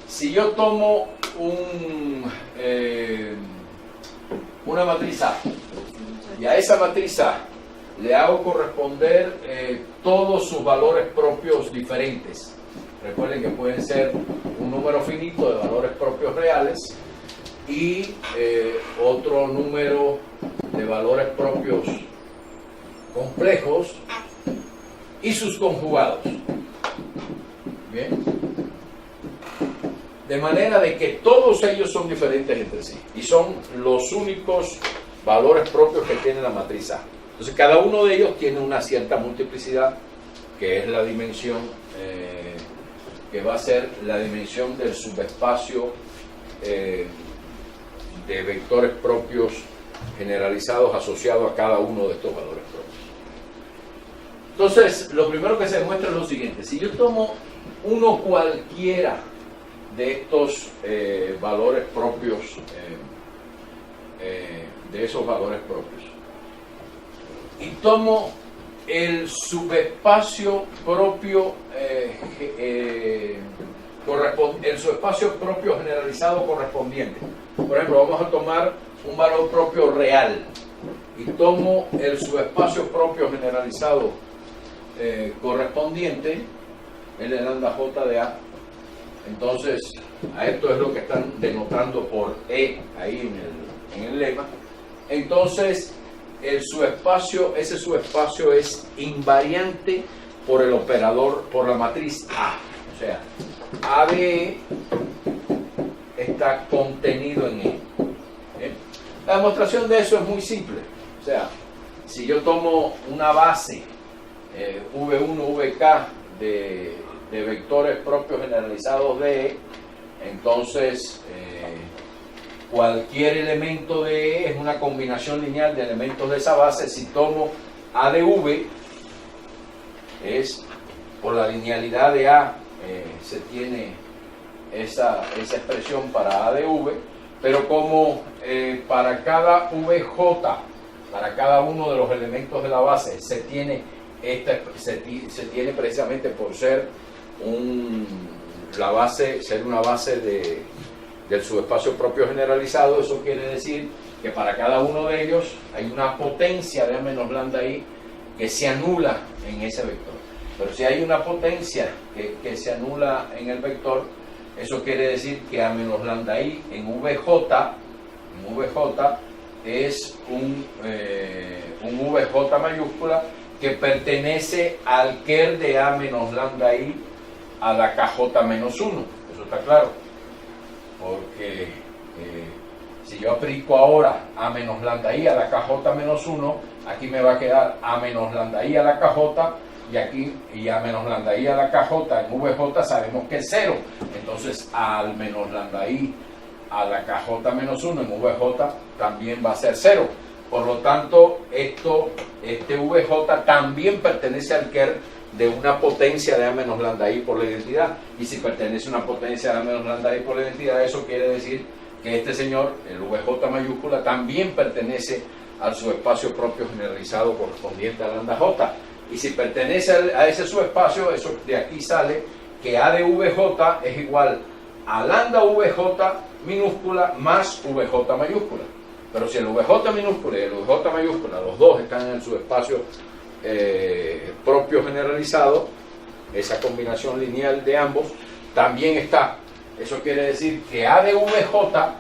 Si yo tomo una matriz A y a esa matriz A le hago corresponder todos sus valores propios diferentes, recuerden que pueden ser un número finito de valores propios reales y otro número de valores propios complejos y sus conjugados. Bien. De manera de que todos ellos son diferentes entre sí y son los únicos valores propios que tiene la matriz A. Entonces cada uno de ellos tiene una cierta multiplicidad, que es la dimensión que va a ser la dimensión del subespacio de vectores propios generalizados asociados a cada uno de estos valores propios. Entonces, lo primero que se demuestra es lo siguiente. Si yo tomo uno cualquiera de estos valores propios, de esos valores propios, y tomo el subespacio propio el subespacio propio generalizado correspondiente. Por ejemplo, vamos a tomar un valor propio real y tomo el subespacio propio generalizado correspondiente, el de lambda j de A. Entonces, a esto es lo que están denotando por E ahí en el lema. Entonces, ese subespacio es invariante por el operador, por la matriz A. O sea, A de E está contenido en E. ¿Bien? La demostración de eso es muy simple. O sea, si yo tomo una base V1, VK de vectores propios generalizados de E, entonces cualquier elemento de E es una combinación lineal de elementos de esa base. Si tomo A de V, es por la linealidad de A, se tiene esa expresión para A de V, pero como para cada VJ, para cada uno de los elementos de la base, se tiene precisamente por ser una base del subespacio propio generalizado. Eso quiere decir que para cada uno de ellos hay una potencia de A menos lambda I que se anula en ese vector. Pero si hay una potencia que se anula en el vector, eso quiere decir que A menos lambda I en VJ es un VJ mayúscula que pertenece al ker de A menos lambda I a la KJ menos 1. Eso está claro. Porque si yo aplico ahora A menos lambda I a la KJ menos 1, aquí me va a quedar A menos lambda I a la KJ, y A menos lambda I a la KJ en VJ sabemos que es 0. Entonces al menos lambda I a la KJ menos 1 en VJ también va a ser 0. Por lo tanto, este VJ también pertenece al ker de una potencia de A menos lambda I por la identidad. Y si pertenece a una potencia de A menos lambda I por la identidad, eso quiere decir que este señor, el VJ mayúscula, también pertenece al subespacio propio generalizado correspondiente a lambda J. Y si pertenece a ese subespacio, eso de aquí sale que A de VJ es igual a lambda VJ minúscula más VJ mayúscula. Pero si el VJ minúscula y el VJ mayúscula, los dos están en el subespacio propio generalizado, esa combinación lineal de ambos también está. Eso quiere decir que A de VJ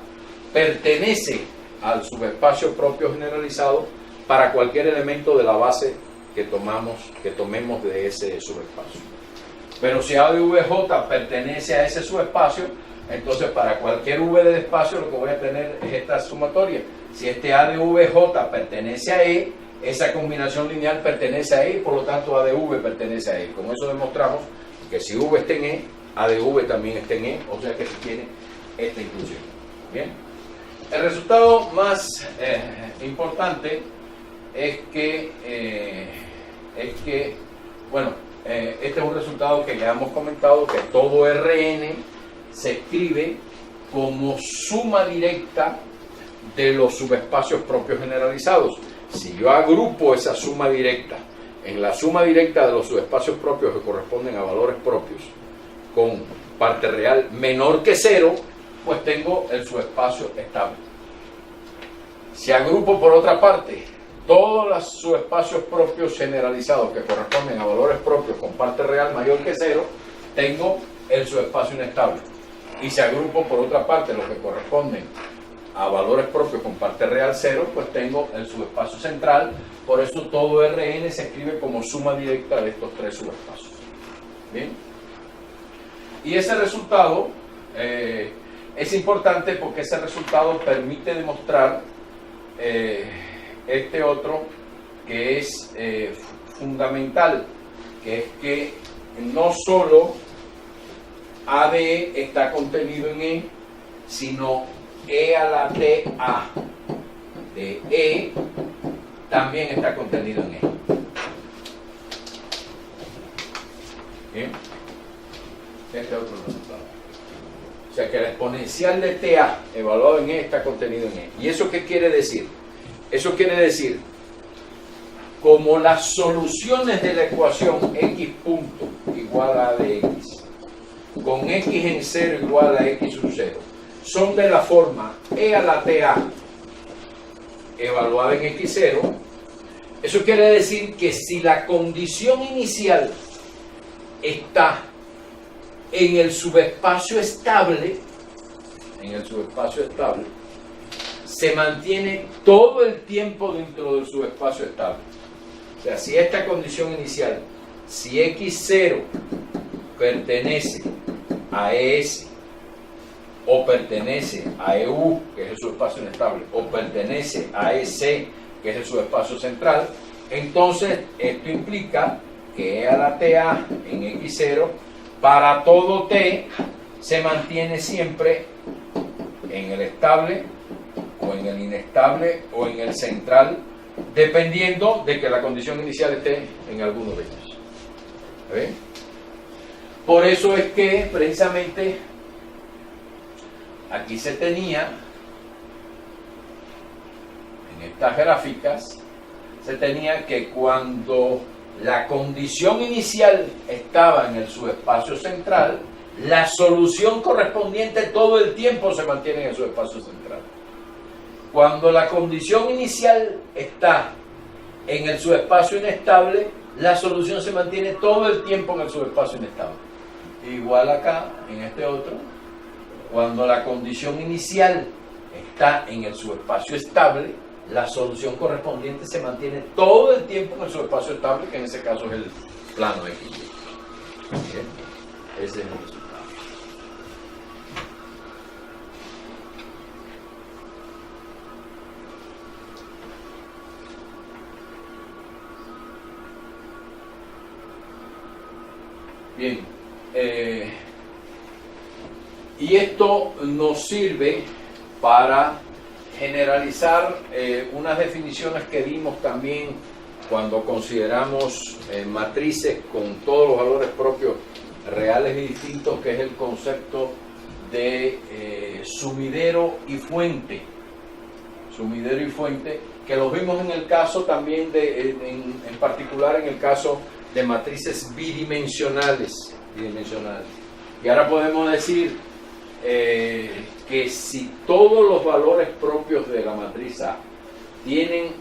pertenece al subespacio propio generalizado para cualquier elemento de la base que tomemos de ese subespacio. Pero si A de VJ pertenece a ese subespacio, entonces para cualquier V del espacio lo que voy a tener es esta sumatoria. Si este A de VJ pertenece a E, esa combinación lineal pertenece a E, por lo tanto A de V pertenece a E. Con eso demostramos que si V está en E, A de V también está en E, o sea que se tiene esta inclusión. Bien. El resultado más importante es que, bueno, este es un resultado que ya hemos comentado, que todo Rn se escribe como suma directa de los subespacios propios generalizados. Si yo agrupo esa suma directa en la suma directa de los subespacios propios que corresponden a valores propios con parte real menor que 0, pues tengo el subespacio estable. Si agrupo por otra parte todos los subespacios propios generalizados que corresponden a valores propios con parte real mayor que 0, tengo el subespacio inestable. Y si agrupo por otra parte los que corresponden a valores propios con parte real 0, pues tengo el subespacio central. Por eso todo Rn se escribe como suma directa de estos tres subespacios. ¿Bien? Y ese resultado es importante porque ese resultado permite demostrar este otro que es fundamental, que es que no solo A de E está contenido en E, sino E a la TA de E también está contenido en E. ¿Bien? Este otro resultado. O sea que el exponencial de TA evaluado en E está contenido en E. ¿Y eso qué quiere decir? Eso quiere decir, como las soluciones de la ecuación x punto igual a de x, con x en 0 igual a x sub 0, son de la forma E a la TA evaluada en x0, eso quiere decir que si la condición inicial está en el subespacio estable, se mantiene todo el tiempo dentro del subespacio estable. O sea, si esta condición inicial, si x0 pertenece a ES o pertenece a EU, que es el subespacio inestable, o pertenece a EC, que es el subespacio central, entonces esto implica que E a la TA en x0 para todo t se mantiene siempre en el estable o en el inestable o en el central, dependiendo de que la condición inicial esté en alguno de ellos. ¿Ven? Por eso es que precisamente aquí se tenía, en estas gráficas, se tenía que cuando la condición inicial estaba en el subespacio central, la solución correspondiente todo el tiempo se mantiene en el subespacio central. Cuando la condición inicial está en el subespacio inestable, la solución se mantiene todo el tiempo en el subespacio inestable. Igual acá, en este otro, cuando la condición inicial está en el subespacio estable, la solución correspondiente se mantiene todo el tiempo en el subespacio estable, que en ese caso es el plano X. ¿Bien? Ese es el resultado. Bien, y esto nos sirve para generalizar unas definiciones que dimos también cuando consideramos matrices con todos los valores propios reales y distintos, que es el concepto de sumidero y fuente. Sumidero y fuente, que los vimos en el caso también en particular en el caso de matrices bidimensionales. Y ahora podemos decir que si todos los valores propios de la matriz A tienen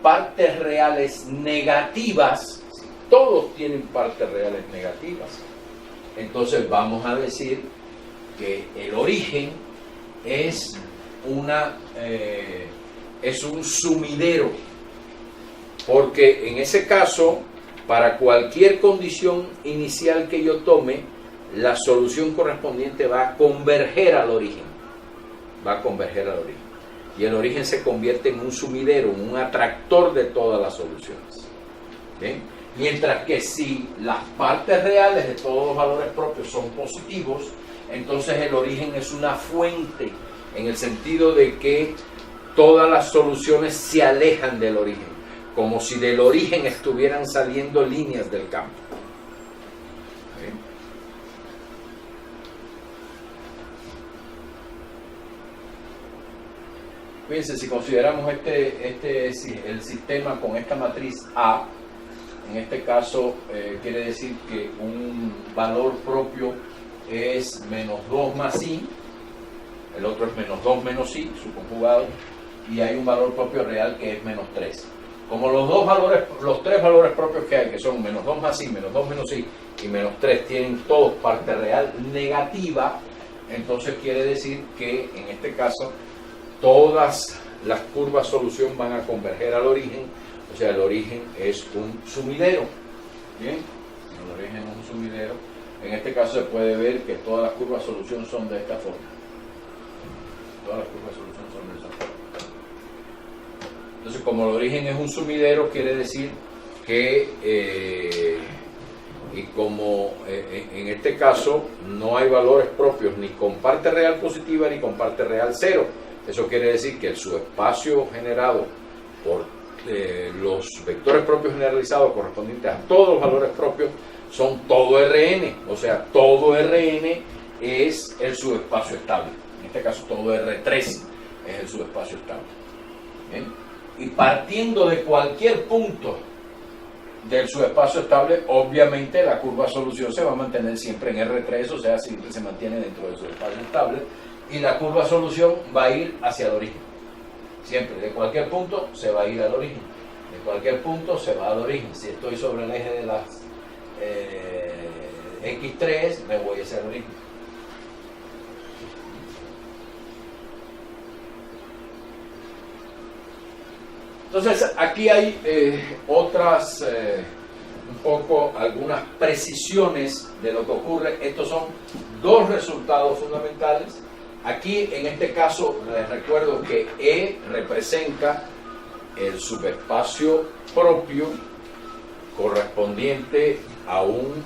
partes reales negativas, si todos tienen partes reales negativas, entonces vamos a decir que el origen es un sumidero, porque en ese caso, para cualquier condición inicial que yo tome, la solución correspondiente va a converger al origen. Y el origen se convierte en un sumidero, en un atractor de todas las soluciones. ¿Bien? Mientras que si las partes reales de todos los valores propios son positivos, entonces el origen es una fuente, en el sentido de que todas las soluciones se alejan del origen, como si del origen estuvieran saliendo líneas del campo. ¿Sí? Fíjense, si consideramos el sistema con esta matriz A, en este caso quiere decir que un valor propio es menos 2 más I, el otro es menos 2 menos I, su conjugado, y hay un valor propio real que es menos 3. Como los tres valores propios que hay, que son menos 2 más I, menos 2 menos I y menos 3, tienen todos parte real negativa, entonces quiere decir que en este caso todas las curvas solución van a converger al origen, o sea, el origen es un sumidero. ¿Bien? El origen es un sumidero. En este caso se puede ver que todas las curvas solución son de esta forma. Todas las curvas solución son de esa forma. Entonces, como el origen es un sumidero, quiere decir que, y como en este caso no hay valores propios ni con parte real positiva ni con parte real cero, eso quiere decir que el subespacio generado por los vectores propios generalizados correspondientes a todos los valores propios son todo Rn, o sea, todo Rn es el subespacio estable. En este caso todo R3 es el subespacio estable. ¿Bien? Y partiendo de cualquier punto del subespacio estable, obviamente la curva solución se va a mantener siempre en R3, o sea, siempre se mantiene dentro del subespacio estable, y la curva solución va a ir hacia el origen. Siempre, de cualquier punto se va a ir al origen. De cualquier punto se va al origen. Si estoy sobre el eje de las X3, me voy hacia el origen. Entonces, aquí hay otras, un poco, algunas precisiones de lo que ocurre. Estos son dos resultados fundamentales. Aquí, en este caso, les recuerdo que E representa el subespacio propio correspondiente a un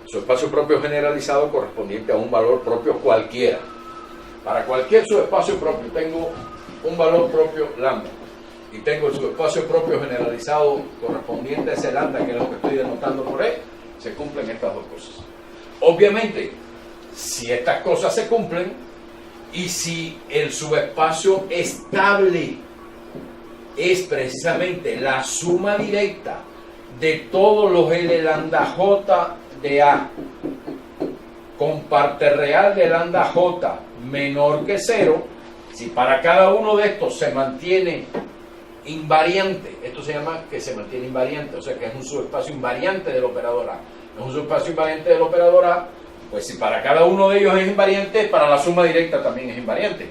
subespacio propio generalizado correspondiente a un valor propio cualquiera. Para cualquier subespacio propio tengo un valor propio lambda y tengo el subespacio propio generalizado correspondiente a ese lambda, que es lo que estoy denotando por E. Se cumplen estas dos cosas. Obviamente, si estas cosas se cumplen y si el subespacio estable es precisamente la suma directa de todos los L lambda J de A con parte real de lambda J menor que 0, si para cada uno de estos se mantiene invariante, esto se llama que se mantiene invariante, o sea que es un subespacio invariante del operador A. Es un subespacio invariante del operador A, pues si para cada uno de ellos es invariante, para la suma directa también es invariante.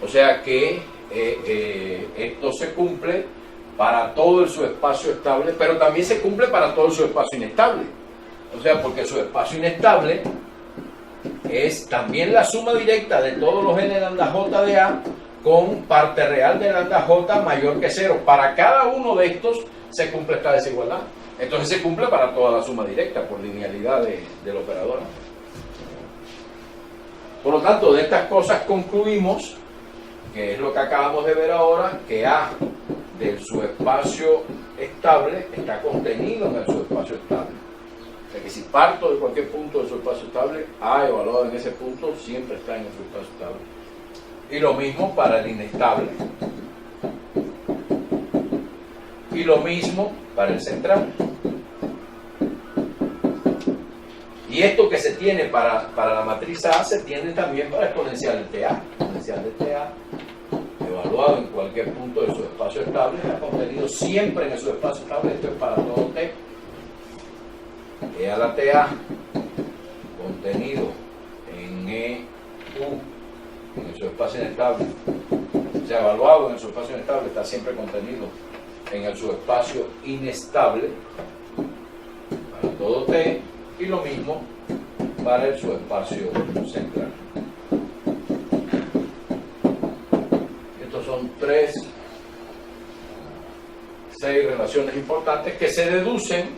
O sea que esto se cumple para todo el subespacio estable, pero también se cumple para todo el subespacio inestable. O sea, porque el subespacio inestable es también la suma directa de todos los N lambda J de A con parte real de lambda J mayor que 0. Para cada uno de estos se cumple esta desigualdad. Entonces se cumple para toda la suma directa por linealidad del operador. Por lo tanto, de estas cosas concluimos, que es lo que acabamos de ver ahora, que A del subespacio estable está contenido en el subespacio estable. O sea que si parto de cualquier punto del subespacio estable, A evaluado en ese punto siempre está en el subespacio estable. Y lo mismo para el inestable. Y lo mismo para el central. Y esto que se tiene para la matriz A se tiene también para exponencial de TA. Exponencial de TA, evaluado en cualquier punto del subespacio estable, está contenido siempre en el subespacio estable. Esto es para todo T. E a la TA, contenido en EU, en el subespacio inestable. O sea, evaluado en el subespacio inestable, está siempre contenido en el subespacio inestable para todo T. Y lo mismo para el subespacio central. Estos son 6 relaciones importantes que se deducen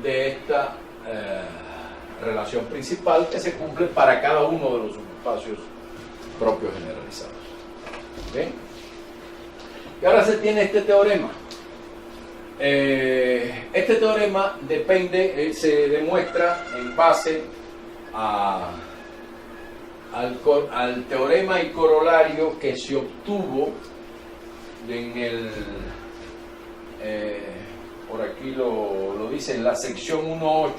de esta relación principal que se cumple para cada uno de los subespacios propios generalizados. ¿Okay? Y ahora se tiene este teorema. Este teorema se demuestra en base al teorema y corolario que se obtuvo en el por aquí lo dice en la sección 1.8.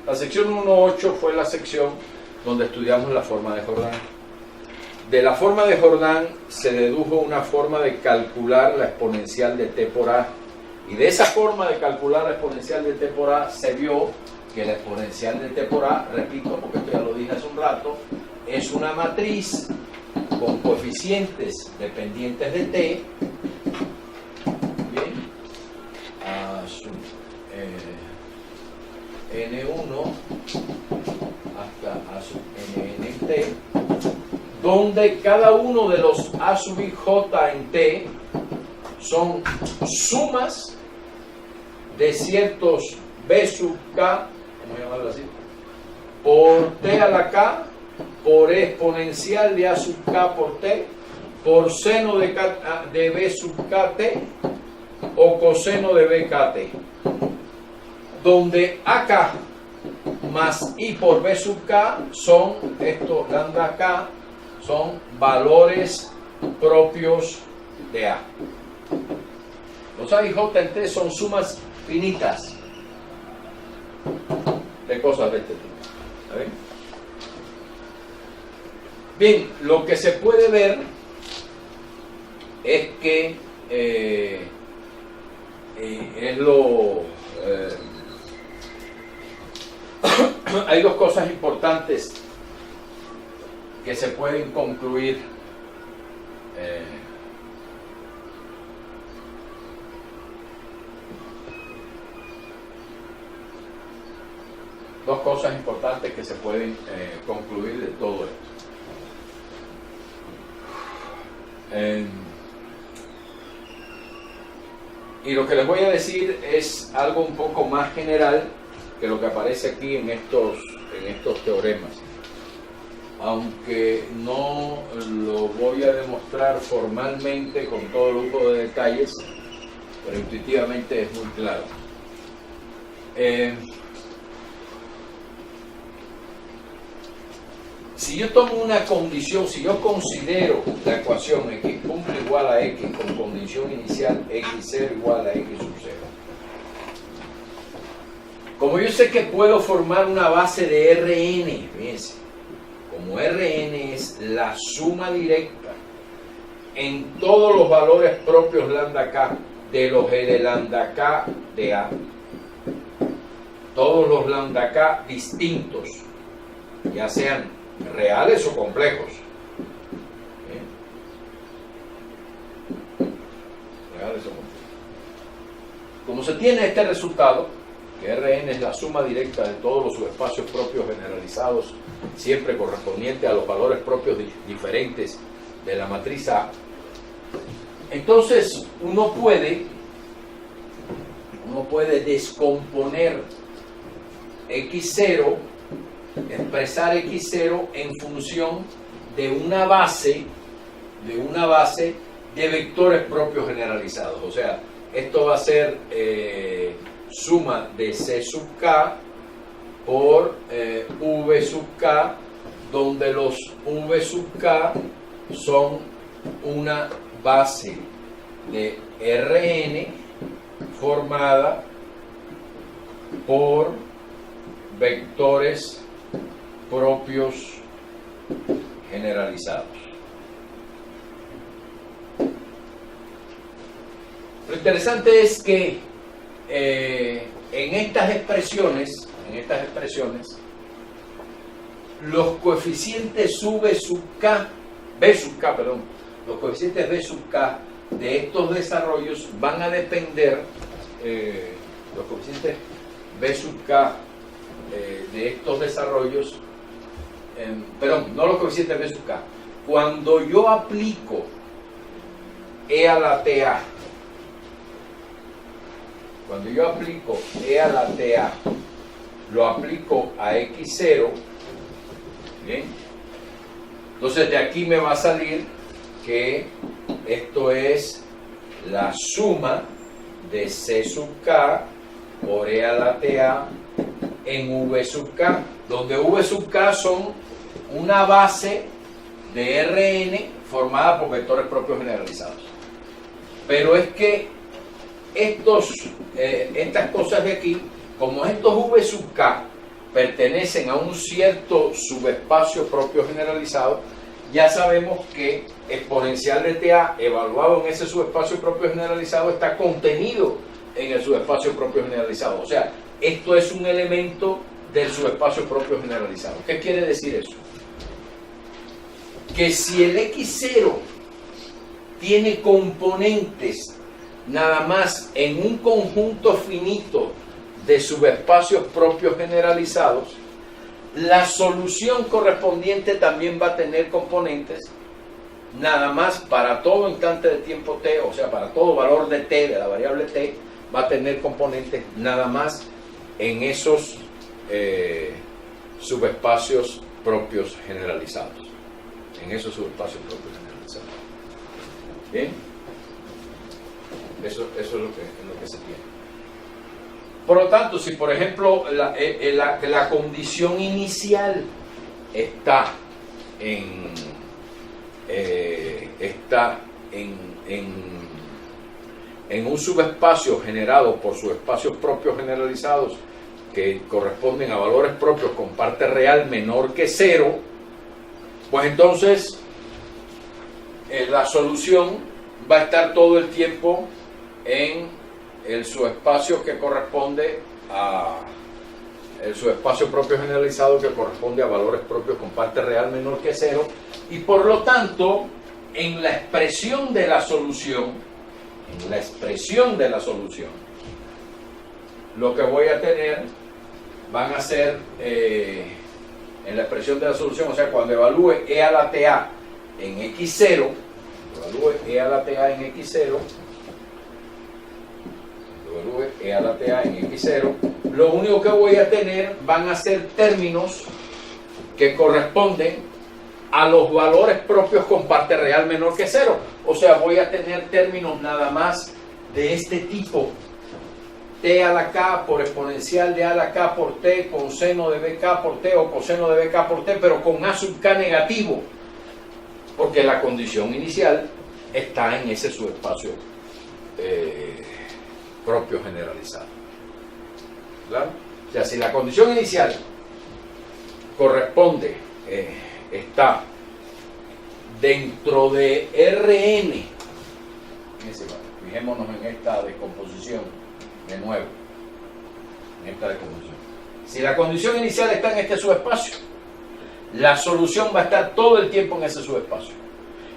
La sección 1.8 fue la sección donde estudiamos la forma de Jordan. De la forma de Jordan se dedujo una forma de calcular la exponencial de t por a, y de esa forma de calcular la exponencial de t por a se vio que la exponencial de t por a, repito porque esto ya lo dije hace un rato, es una matriz con coeficientes dependientes de t, bien, a sub n1 hasta a sub n en t, donde cada uno de los a sub i j en t son sumas de ciertos b sub k, ¿cómo llamarlo así?, por t a la k, por exponencial de a sub k por t, por seno de b sub kt o coseno de bkt, donde ak más i por b sub k son, estos lambda k, son valores propios de a. Los a y j en t son sumas finitas de cosas de este tipo. ¿Está bien? Bien, lo que se puede ver es que hay dos cosas importantes que se pueden concluir dos cosas importantes que se pueden concluir de todo esto. Y lo que les voy a decir es algo un poco más general que lo que aparece aquí en estos teoremas, aunque no lo voy a demostrar formalmente con todo lujo de detalles, pero intuitivamente es muy claro. Si yo tomo una condición, si yo considero la ecuación x cumple igual a x con condición inicial x0 igual a x sub 0, como yo sé que puedo formar una base de Rn, fíjense, como Rn es la suma directa en todos los valores propios lambda k de los g de lambda k de a, todos los lambda k distintos, ya sean reales o complejos. Reales o complejos. Como se tiene este resultado, que Rn es la suma directa de todos los subespacios propios generalizados, siempre correspondiente a los valores propios diferentes de la matriz A, entonces uno puede descomponer x0, expresar x0 en función de una base de vectores propios generalizados. O sea, esto va a ser suma de c sub k por v sub k, donde los v sub k son una base de Rn formada por vectores propios generalizados. Lo interesante es que en estas expresiones los coeficientes b sub k, los coeficientes b sub k de estos desarrollos van a depender, los coeficientes b sub k de estos desarrollos, no los coeficientes b sub k, cuando yo aplico e a la ta, lo aplico a X0, ¿bien? Entonces de aquí me va a salir que esto es la suma de C sub K por E a la TA en V sub K, donde V sub K son una base de Rn formada por vectores propios generalizados. Pero es que estas cosas de aquí, como estos V sub K pertenecen a un cierto subespacio propio generalizado, ya sabemos que exponencial de TA evaluado en ese subespacio propio generalizado está contenido en el subespacio propio generalizado. O sea, esto es un elemento del subespacio propio generalizado. ¿Qué quiere decir eso? Que si el X0 tiene componentes nada más en un conjunto finito de subespacios propios generalizados, la solución correspondiente también va a tener componentes nada más para todo instante de tiempo t, o sea, para todo valor de t, de la variable t, va a tener componentes nada más en esos subespacios propios generalizados. En esos subespacios propios generalizados. ¿Bien? Eso es lo que se tiene. Por lo tanto, si por ejemplo la condición inicial está en un subespacio generado por subespacios propios generalizados que corresponden a valores propios con parte real menor que 0, pues entonces la solución va a estar todo el tiempo en el subespacio que corresponde a el subespacio propio generalizado que corresponde a valores propios con parte real menor que 0, y por lo tanto en la expresión de la solución lo que voy a tener van a ser en la expresión de la solución, o sea, cuando evalúe E a la TA en X0, lo único que voy a tener van a ser términos que corresponden a los valores propios con parte real menor que 0. O sea, voy a tener términos nada más de este tipo: t a la k por exponencial de a la k por t con seno de bk por t o coseno de bk por t, pero con a sub k negativo, porque la condición inicial está en ese subespacio propio generalizado. ¿Claro? O sea, si la condición inicial corresponde, está dentro de Rn, fijémonos en esta descomposición de nuevo, si la condición inicial está en este subespacio, la solución va a estar todo el tiempo en ese subespacio,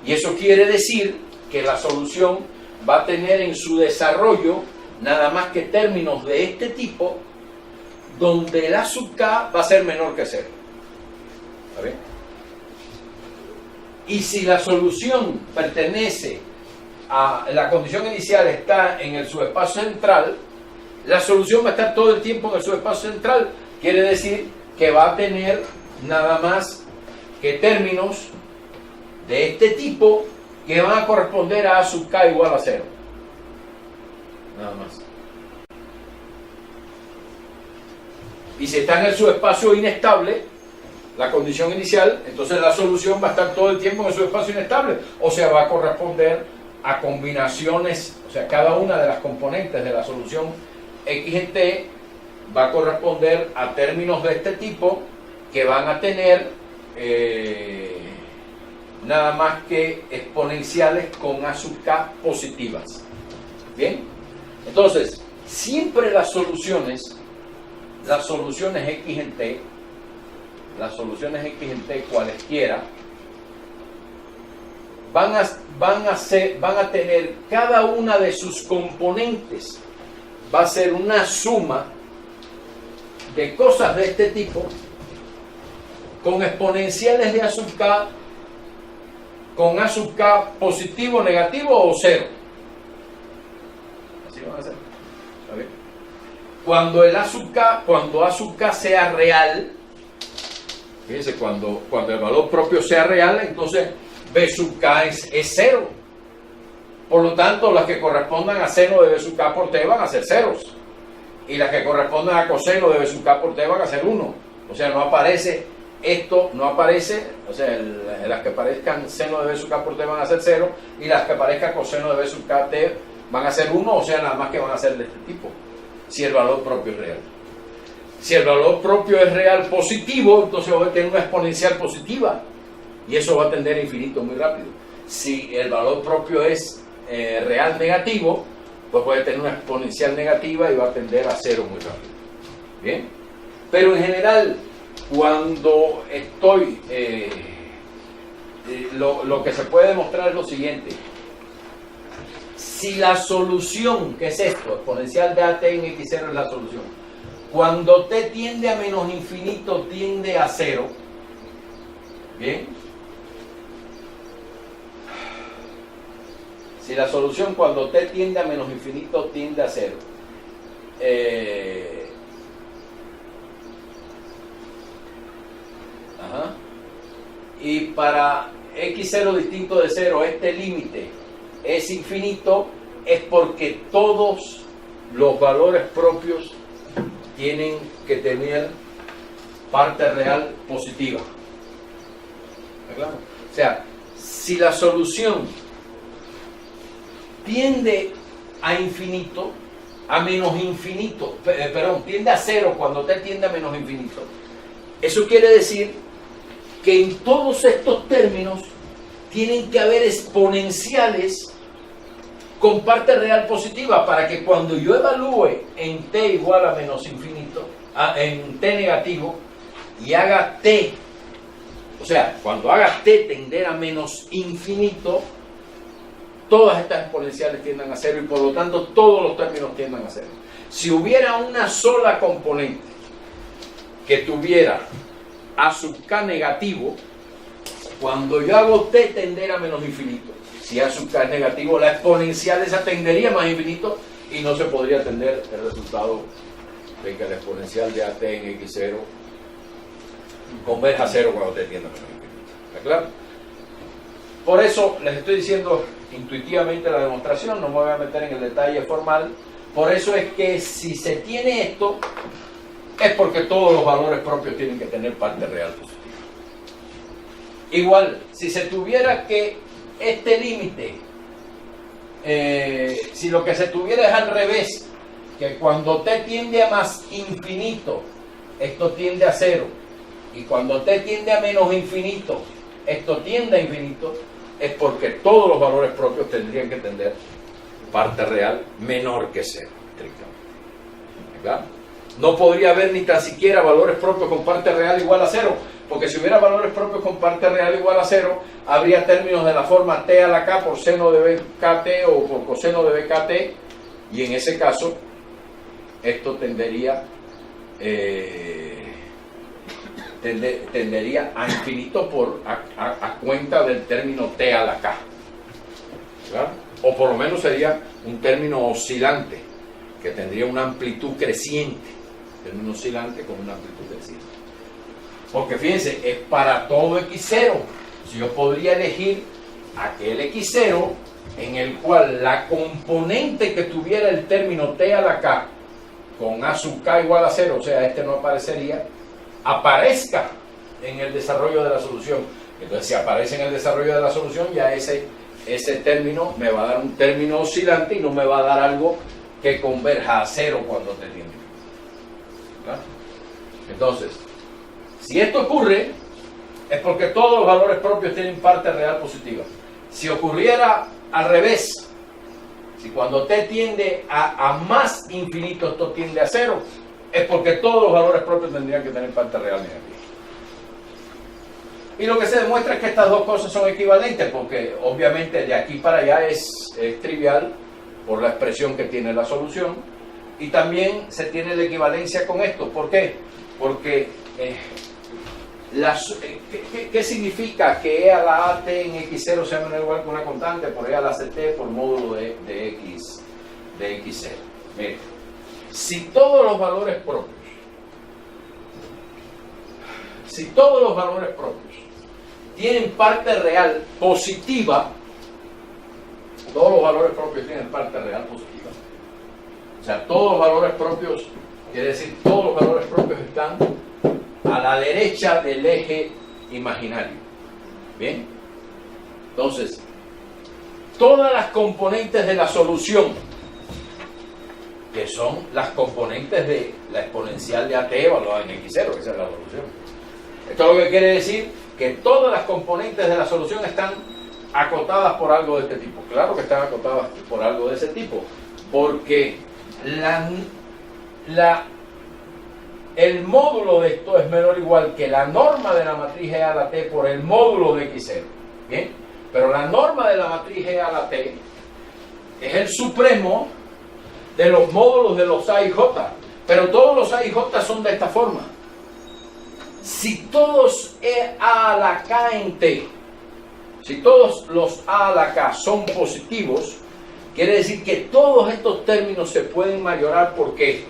y eso quiere decir que la solución va a tener en su desarrollo nada más que términos de este tipo, donde el a sub k va a ser menor que 0. ¿Está bien? Y si la solución pertenece a la condición inicial, está en el subespacio central, la solución va a estar todo el tiempo en el subespacio central. Quiere decir que va a tener nada más que términos de este tipo que van a corresponder a sub k igual a 0. Nada más. Y si está en el subespacio inestable, la condición inicial, entonces la solución va a estar todo el tiempo en el subespacio inestable. O sea, va a corresponder a combinaciones, o sea, cada una de las componentes de la solución X en T va a corresponder a términos de este tipo que van a tener nada más que exponenciales con a sub k positivas. ¿Bien? Entonces, siempre las soluciones X en T, cualesquiera, van a tener cada una de sus componentes, va a ser una suma de cosas de este tipo con exponenciales de a sub k, con a sub k positivo, negativo o 0. Así van a ser. ¿Está bien? Cuando A sub k sea real, fíjense, cuando el valor propio sea real, entonces B sub k es 0. Por lo tanto, las que correspondan a seno de B sub k por t van a ser ceros. Y las que correspondan a coseno de B sub k por t van a ser 1. O sea, no aparece esto, no aparece, o sea, las que parezcan seno de B sub k por t van a ser 0, y las que parezcan coseno de B sub k t van a ser 1, o sea, nada más que van a ser de este tipo, si el valor propio es real. Si el valor propio es real positivo, entonces va a tener una exponencial positiva, y eso va a tender a infinito muy rápido. Si el valor propio es real negativo, pues puede tener una exponencial negativa y va a tender a 0 muy rápido. Bien, pero en general, cuando estoy, lo que se puede demostrar es lo siguiente: si la solución, que es esto, exponencial de AT en X0 es la solución, cuando t tiende a menos infinito tiende a 0, bien, si la solución cuando t tiende a menos infinito tiende a 0, y para x0 distinto de 0 este límite es infinito, es porque todos los valores propios tienen que tener parte real positiva. ¿Está claro? O sea, si la solución tiende a infinito, a menos infinito, perdón, tiende a 0 cuando t tiende a menos infinito, eso quiere decir que en todos estos términos tienen que haber exponenciales con parte real positiva, para que cuando yo evalúe en t igual a menos infinito, en t negativo, y haga t, o sea, cuando haga t tender a menos infinito, todas estas exponenciales tiendan a 0, y por lo tanto todos los términos tiendan a 0. Si hubiera una sola componente que tuviera A sub k negativo, cuando yo hago t tender a menos infinito, si A sub k es negativo, la exponencial esa tendería a más infinito y no se podría tender el resultado de que la exponencial de AT en X0 converja a 0 cuando t tiende a menos infinito. ¿Está claro? Por eso les estoy diciendo intuitivamente la demostración, no me voy a meter en el detalle formal. Por eso es que si se tiene esto, es porque todos los valores propios tienen que tener parte real positiva. Igual, si se tuviera que este límite, si lo que se tuviera es al revés, que cuando t tiende a más infinito, esto tiende a 0, y cuando t tiende a menos infinito, esto tiende a infinito, es porque todos los valores propios tendrían que tener parte real menor que 0, estrictamente. ¿Verdad? No podría haber ni tan siquiera valores propios con parte real igual a 0, porque si hubiera valores propios con parte real igual a 0, habría términos de la forma t a la k por seno de bkt o por coseno de bkt, y en ese caso esto tendería a infinito a cuenta del término t a la k, ¿verdad? O por lo menos sería un término oscilante que tendría una amplitud creciente, término oscilante con una amplitud creciente, porque fíjense, es para todo x0. Si yo podría elegir aquel x0 en el cual la componente que tuviera el término t a la k con a sub k igual a 0, o sea, este no aparecería, aparezca en el desarrollo de la solución. Entonces, si aparece en el desarrollo de la solución, ya ese término me va a dar un término oscilante y no me va a dar algo que converja a 0 cuando te tiene. ¿Verdad? Entonces, si esto ocurre, es porque todos los valores propios tienen parte real positiva. Si ocurriera al revés, si cuando t tiende a más infinito esto tiende a 0, es porque todos los valores propios tendrían que tener parte real negativa. Y lo que se demuestra es que estas dos cosas son equivalentes, porque obviamente de aquí para allá es trivial por la expresión que tiene la solución, y también se tiene la equivalencia con esto. ¿Por qué? Porque ¿qué significa que e a la at en x0 sea menor o igual que una constante por e a la ct por módulo de x0? Mire, si todos los valores propios tienen parte real positiva, todos los valores propios tienen parte real positiva, o sea, todos los valores propios, quiere decir, todos los valores propios están a la derecha del eje imaginario. Bien, entonces, todas las componentes de la solución, que son las componentes de la exponencial de AT evaluada en X0, que esa es la solución. Esto lo que quiere decir que todas las componentes de la solución están acotadas por algo de este tipo. Claro que están acotadas por algo de ese tipo, porque el módulo de esto es menor o igual que la norma de la matriz E a la T por el módulo de X0. ¿Bien? Pero la norma de la matriz E a la T es el supremo de los módulos de los A y J. Pero todos los A y J son de esta forma. Si todos A a la K en T, si todos los A a la K son positivos, quiere decir que todos estos términos se pueden mayorar. ¿Por qué?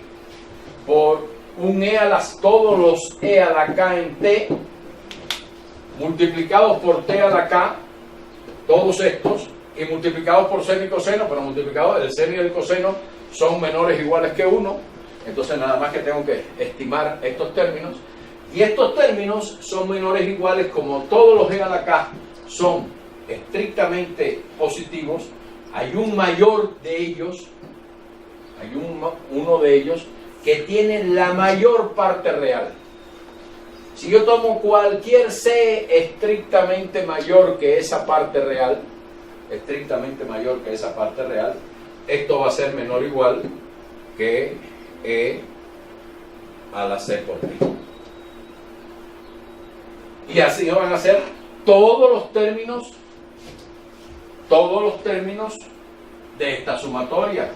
Por un todos los E a la K en T multiplicados por T a la K, todos estos, y multiplicados por seno y coseno, pero multiplicados, el seno y el coseno son menores o iguales que 1, entonces nada más que tengo que estimar estos términos, y estos términos son menores o iguales, como todos los E a la K son estrictamente positivos, hay un mayor de ellos, hay uno de ellos que tiene la mayor parte real. Si yo tomo cualquier C estrictamente mayor que esa parte real, esto va a ser menor o igual que E a la C por T. Y así van a ser todos los términos de esta sumatoria,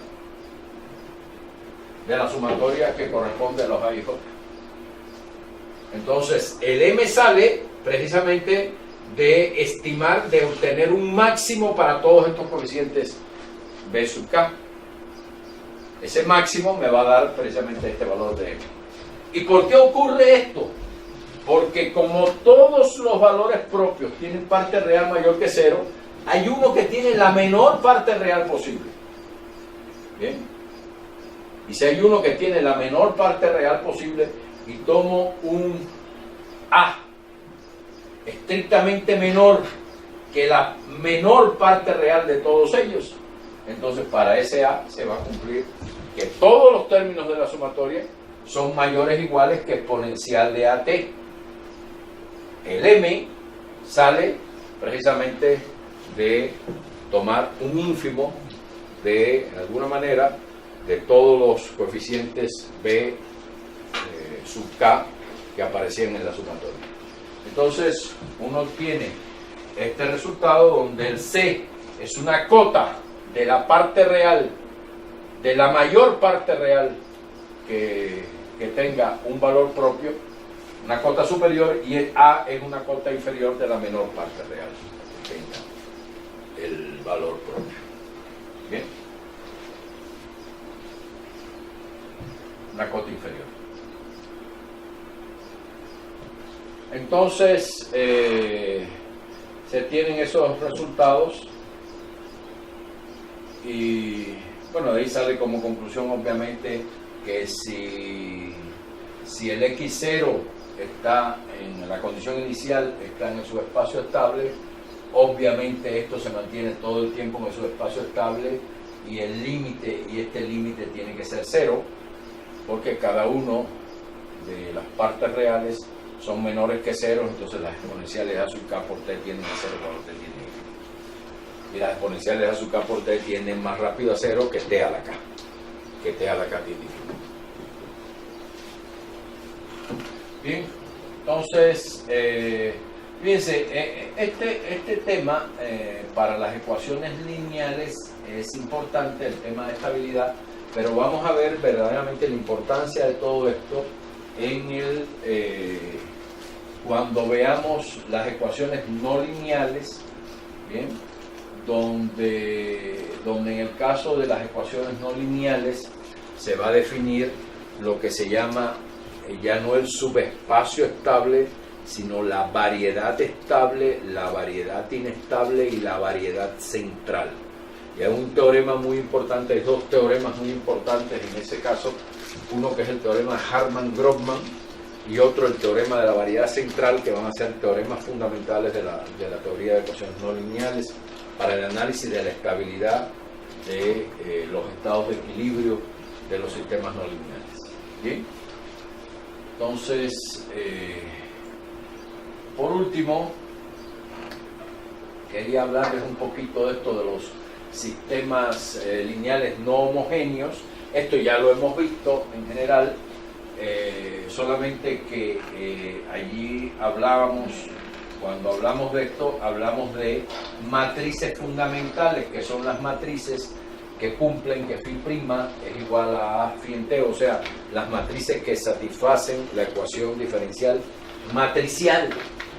de la sumatoria que corresponde a los A y J. Entonces, el M sale precisamente de estimar, de obtener un máximo para todos estos coeficientes B sub K. Ese máximo me va a dar precisamente este valor de M. ¿Y por qué ocurre esto? Porque como todos los valores propios tienen parte real mayor que 0, hay uno que tiene la menor parte real posible. ¿Bien? Y si hay uno que tiene la menor parte real posible y tomo un A estrictamente menor que la menor parte real de todos ellos, entonces para ese A se va a cumplir que todos los términos de la sumatoria son mayores o iguales que exponencial de AT. El M sale precisamente de tomar un ínfimo de alguna manera de todos los coeficientes B sub K que aparecían en la sumatoria. Entonces uno obtiene este resultado donde el C es una cota de la parte real, de la mayor parte real que tenga un valor propio, una cota superior, y el A es una cota inferior de la menor parte real que tenga el valor propio. ¿Bien? Una cota inferior. Entonces, se tienen esos resultados y, bueno, de ahí sale como conclusión, obviamente, que si el X0 está en la condición inicial, está en el subespacio estable, obviamente esto se mantiene todo el tiempo en el subespacio estable y el límite, y este límite tiene que ser 0, porque cada uno de las partes reales son menores que 0, entonces las exponenciales A sub K por T tienden a 0 cuando T tiene 1. Y las exponenciales A sub K por T tienden más rápido a 0 que T a la K. Que T a la K tiene 1. Bien, entonces, fíjense, este tema para las ecuaciones lineales es importante, el tema de estabilidad, pero vamos a ver verdaderamente la importancia de todo esto en cuando veamos las ecuaciones no lineales, ¿bien? Donde en el caso de las ecuaciones no lineales se va a definir lo que se llama ya no el subespacio estable, sino la variedad estable, la variedad inestable y la variedad central. Y hay un teorema muy importante, hay dos teoremas muy importantes en ese caso, uno que es el teorema Harman-Grobman y otro el teorema de la variedad central, que van a ser teoremas fundamentales de la teoría de ecuaciones no lineales para el análisis de la estabilidad de los estados de equilibrio de los sistemas no lineales. ¿Bien? Entonces, por último, quería hablarles un poquito de esto de los sistemas lineales no homogéneos. Esto ya lo hemos visto en general, solamente que allí hablábamos, cuando hablamos de esto, hablamos de matrices fundamentales, que son las matrices que cumplen que phi' es igual a phi en t, o sea, las matrices que satisfacen la ecuación diferencial matricial,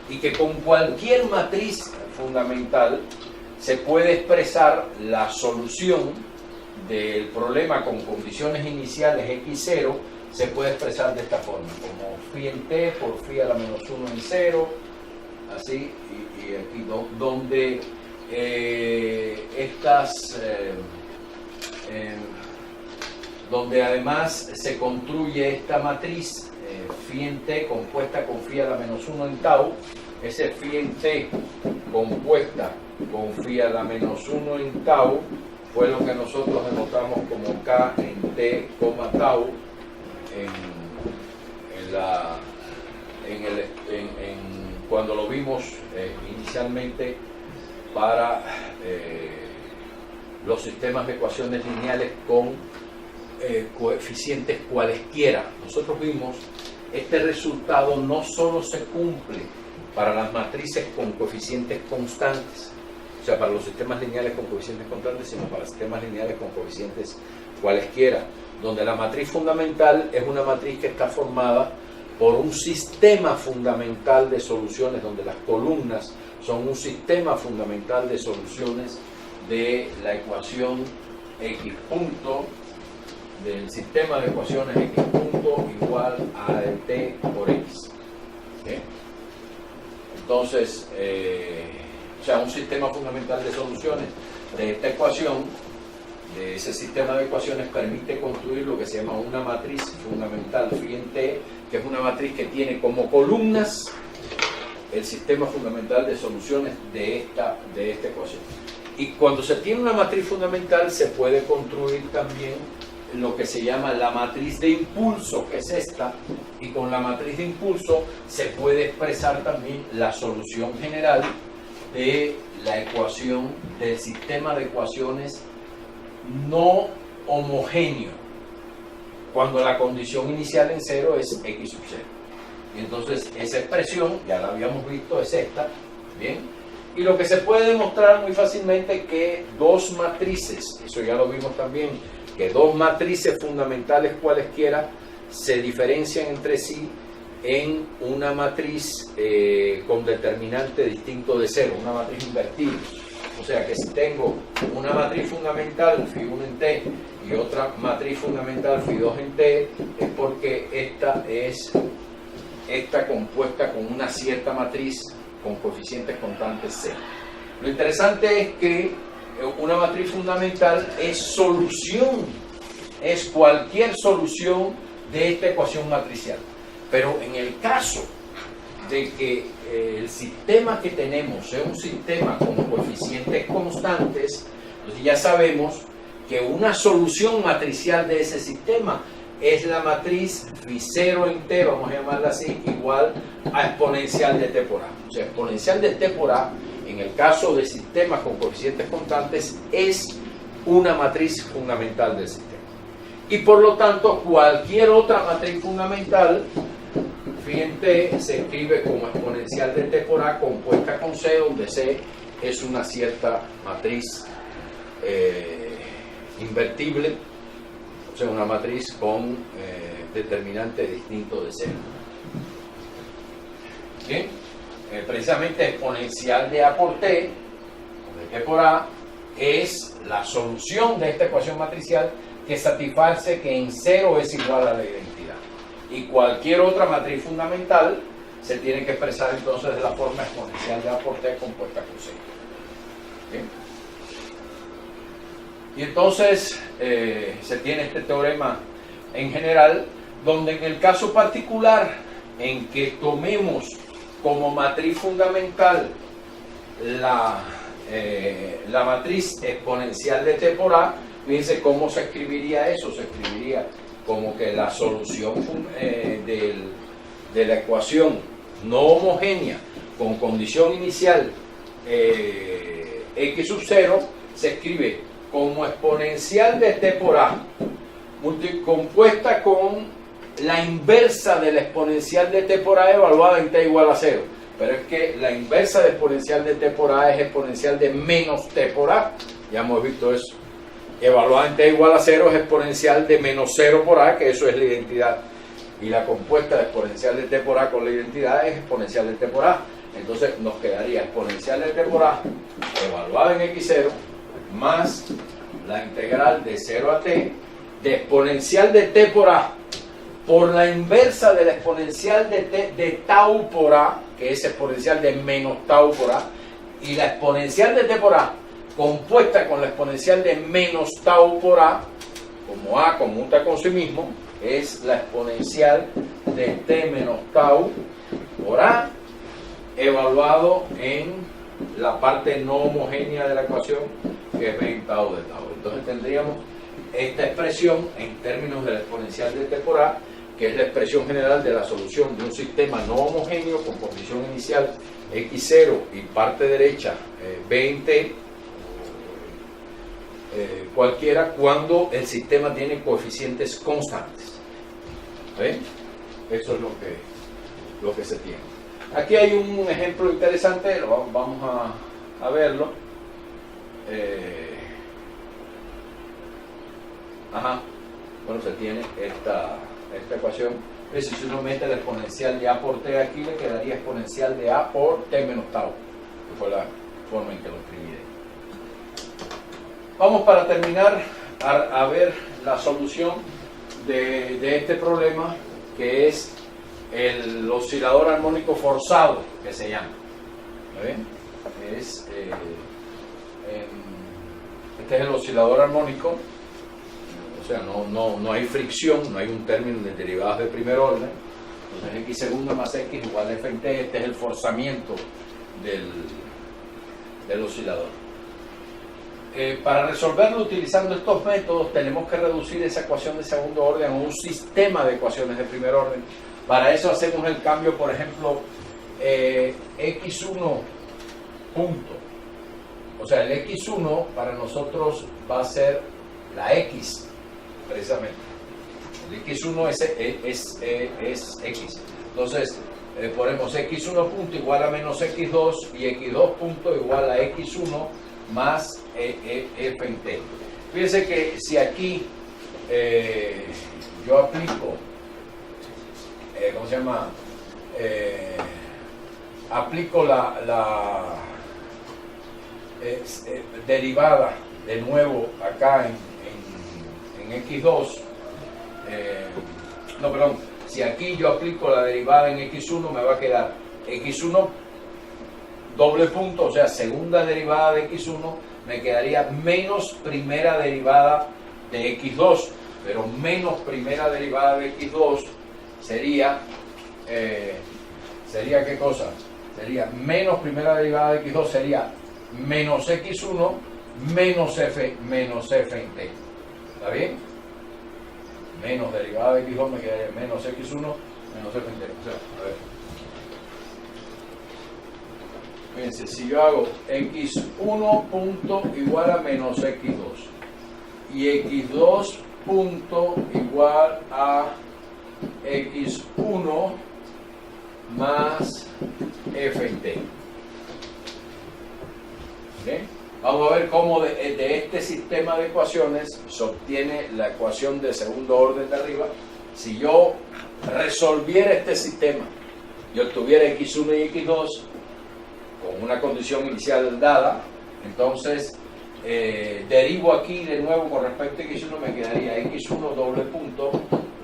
y que con cualquier matriz fundamental se puede expresar la solución del problema con condiciones iniciales x0, se puede expresar de esta forma, como phi en t por phi a la menos 1 en 0, así, y aquí donde donde además se construye esta matriz phi en t compuesta con phi a la menos 1 en tau, ese phi en t compuesta con phi a la menos 1 en tau fue lo que nosotros denotamos como k en t, tau cuando lo vimos inicialmente para los sistemas de ecuaciones lineales con coeficientes cualesquiera. Nosotros vimos este resultado no solo se cumple para las matrices con coeficientes constantes, o sea, para los sistemas lineales con coeficientes constantes, sino para sistemas lineales con coeficientes cualesquiera, donde la matriz fundamental es una matriz que está formada por un sistema fundamental de soluciones, donde las columnas son un sistema fundamental de soluciones de la ecuación x punto, del sistema de ecuaciones x punto igual a de t por x. ¿Okay? Entonces, o sea, un sistema fundamental de soluciones de esta ecuación, de ese sistema de ecuaciones, permite construir lo que se llama una matriz fundamental phi en t, que es una matriz que tiene como columnas el sistema fundamental de soluciones de esta ecuación. Y cuando se tiene una matriz fundamental, se puede construir también lo que se llama la matriz de impulso, que es esta, y con la matriz de impulso se puede expresar también la solución general de la ecuación del sistema de ecuaciones no homogéneo, cuando la condición inicial en 0 es x sub 0. Y entonces esa expresión, ya la habíamos visto, es esta, ¿bien? Y lo que se puede demostrar muy fácilmente es que dos matrices, eso ya lo vimos también, que dos matrices fundamentales cualesquiera se diferencian entre sí en una matriz con determinante distinto de 0, una matriz invertible. O sea que si tengo una matriz fundamental phi1 en t y otra matriz fundamental phi2 en t, es porque esta compuesta con una cierta matriz con coeficientes constantes c. Lo interesante es que una matriz fundamental es solución, es cualquier solución de esta ecuación matricial. Pero en el caso de que el sistema que tenemos sea un sistema con coeficientes constantes, entonces ya sabemos que una solución matricial de ese sistema es la matriz phi0 en t, vamos a llamarla así, igual a exponencial de t por a. O sea, exponencial de t por a, en el caso de sistemas con coeficientes constantes, es una matriz fundamental del sistema. Y por lo tanto, cualquier otra matriz fundamental phi en t se escribe como exponencial de t por a compuesta con c, donde c es una cierta matriz invertible, o sea, una matriz con determinante distinto de 0. Bien, precisamente exponencial de a por t, de t por a, es la solución de esta ecuación matricial que satisface que en cero es igual a la identidad. Y cualquier otra matriz fundamental se tiene que expresar entonces de la forma exponencial de A por T compuesta con C. ¿Bien? Y entonces se tiene este teorema en general, donde en el caso particular en que tomemos como matriz fundamental la matriz exponencial de T por A, fíjense cómo se escribiría eso. Se escribiría como que la solución de la ecuación no homogénea con condición inicial x sub 0 se escribe como exponencial de T por A compuesta con la inversa de la exponencial de T por A evaluada en T igual a 0. Pero es que la inversa de exponencial de T por A es exponencial de menos T por A. Ya hemos visto eso. Evaluada en T igual a 0 es exponencial de menos 0 por A, que eso es la identidad. Y la compuesta de exponencial de T por A con la identidad es exponencial de T por A. Entonces nos quedaría exponencial de T por A evaluada en x0 más la integral de 0 a T de exponencial de T por A por la inversa de la exponencial de tau por A, que es exponencial de menos tau por A, y la exponencial de T por A compuesta con la exponencial de menos tau por A, como A conmuta con sí mismo, es la exponencial de T menos tau por A, evaluado en la parte no homogénea de la ecuación, que es menos tau de tau. Entonces tendríamos esta expresión en términos de la exponencial de T por A, que es la expresión general de la solución de un sistema no homogéneo con condición inicial x0 y parte derecha b en t, cualquiera, cuando el sistema tiene coeficientes constantes. ¿Ven? Eso es lo que se tiene. Aquí hay un ejemplo interesante, vamos a verlo. Bueno, se tiene esta ecuación. Si uno mete la exponencial de A por T aquí, le quedaría exponencial de A por T menos tau, que fue la forma en que lo escribí. Vamos, para terminar, a ver la solución de este problema, que es el oscilador armónico forzado, que se llama. ¿Ven? Este es el oscilador armónico. O sea, no hay fricción, no hay un término de derivadas de primer orden. Entonces x segunda más x igual a f en t. Este es el forzamiento del oscilador. Para resolverlo utilizando estos métodos tenemos que reducir esa ecuación de segundo orden a un sistema de ecuaciones de primer orden. Para eso hacemos el cambio, por ejemplo, x1 punto. O sea, el x1 para nosotros va a ser la x, precisamente. El x1 es x. Entonces, ponemos x1 punto igual a menos x2 y x2 punto igual a x1 más f en t. Fíjense que si aquí yo aplico, ¿cómo se llama? Aplico la derivada de nuevo acá en x2, no, perdón, si aquí yo aplico la derivada en x1, me va a quedar x1 doble punto, o sea, segunda derivada de x1, me quedaría menos primera derivada de x2, pero menos primera derivada de x2 sería ¿qué cosa? Sería menos primera derivada de x2, sería menos x1 menos f en t. ¿Está bien? Menos derivada de x2 me quedaría menos x1 menos f en t. O sea, a ver. Fíjense, si yo hago x1 punto igual a menos x2 y x2 punto igual a x1 más f en t. ¿Okay? Vamos a ver cómo de este sistema de ecuaciones se obtiene la ecuación de segundo orden de arriba. Si yo resolviera este sistema y obtuviera x1 y x2 con una condición inicial dada, entonces derivo aquí de nuevo con respecto a x1, me quedaría x1 doble punto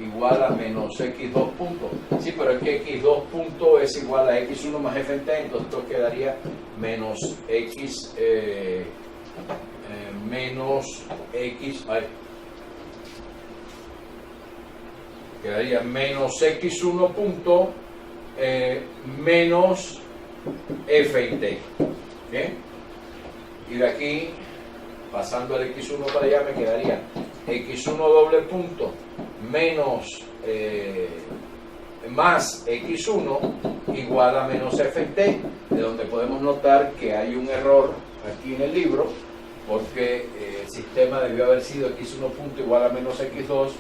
igual a menos x2 punto. Sí, pero es que x2 punto es igual a x1 más f en t, entonces esto quedaría menos x quedaría menos x1 punto menos f en t. ¿Bien? Y de aquí, pasando el x1 para allá, me quedaría x1 doble punto menos más x1 igual a menos f en t, de donde podemos notar que hay un error aquí en el libro, porque el sistema debió haber sido x1 punto igual a menos x2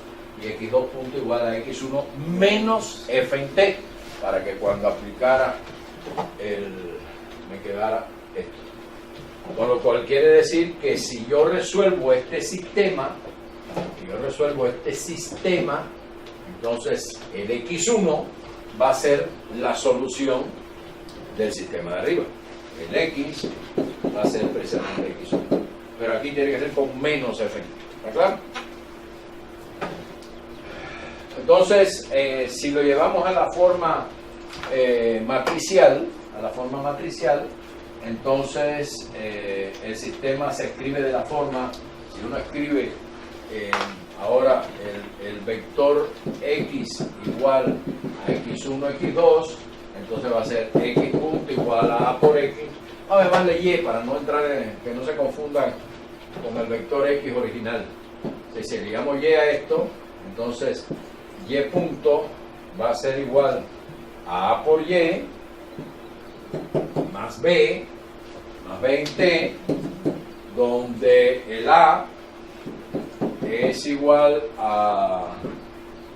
y x2 punto igual a x1 menos f en t, para que cuando aplicara me quedara esto. Con lo cual quiere decir que si yo resuelvo este sistema, entonces el x1 va a ser la solución del sistema de arriba. El x va a ser precisamente x1. Pero aquí tiene que ser con menos f. ¿Está claro? Entonces, si lo llevamos a la forma matricial, entonces el sistema se escribe de la forma, si uno escribe ahora el vector x igual a x1, x2, entonces va a ser x punto igual a por x, vamos a llamarle y para no entrar que no se confundan con el vector x original. Si le llamo y a esto, entonces y punto va a ser igual a por y más b en t, donde el a es igual a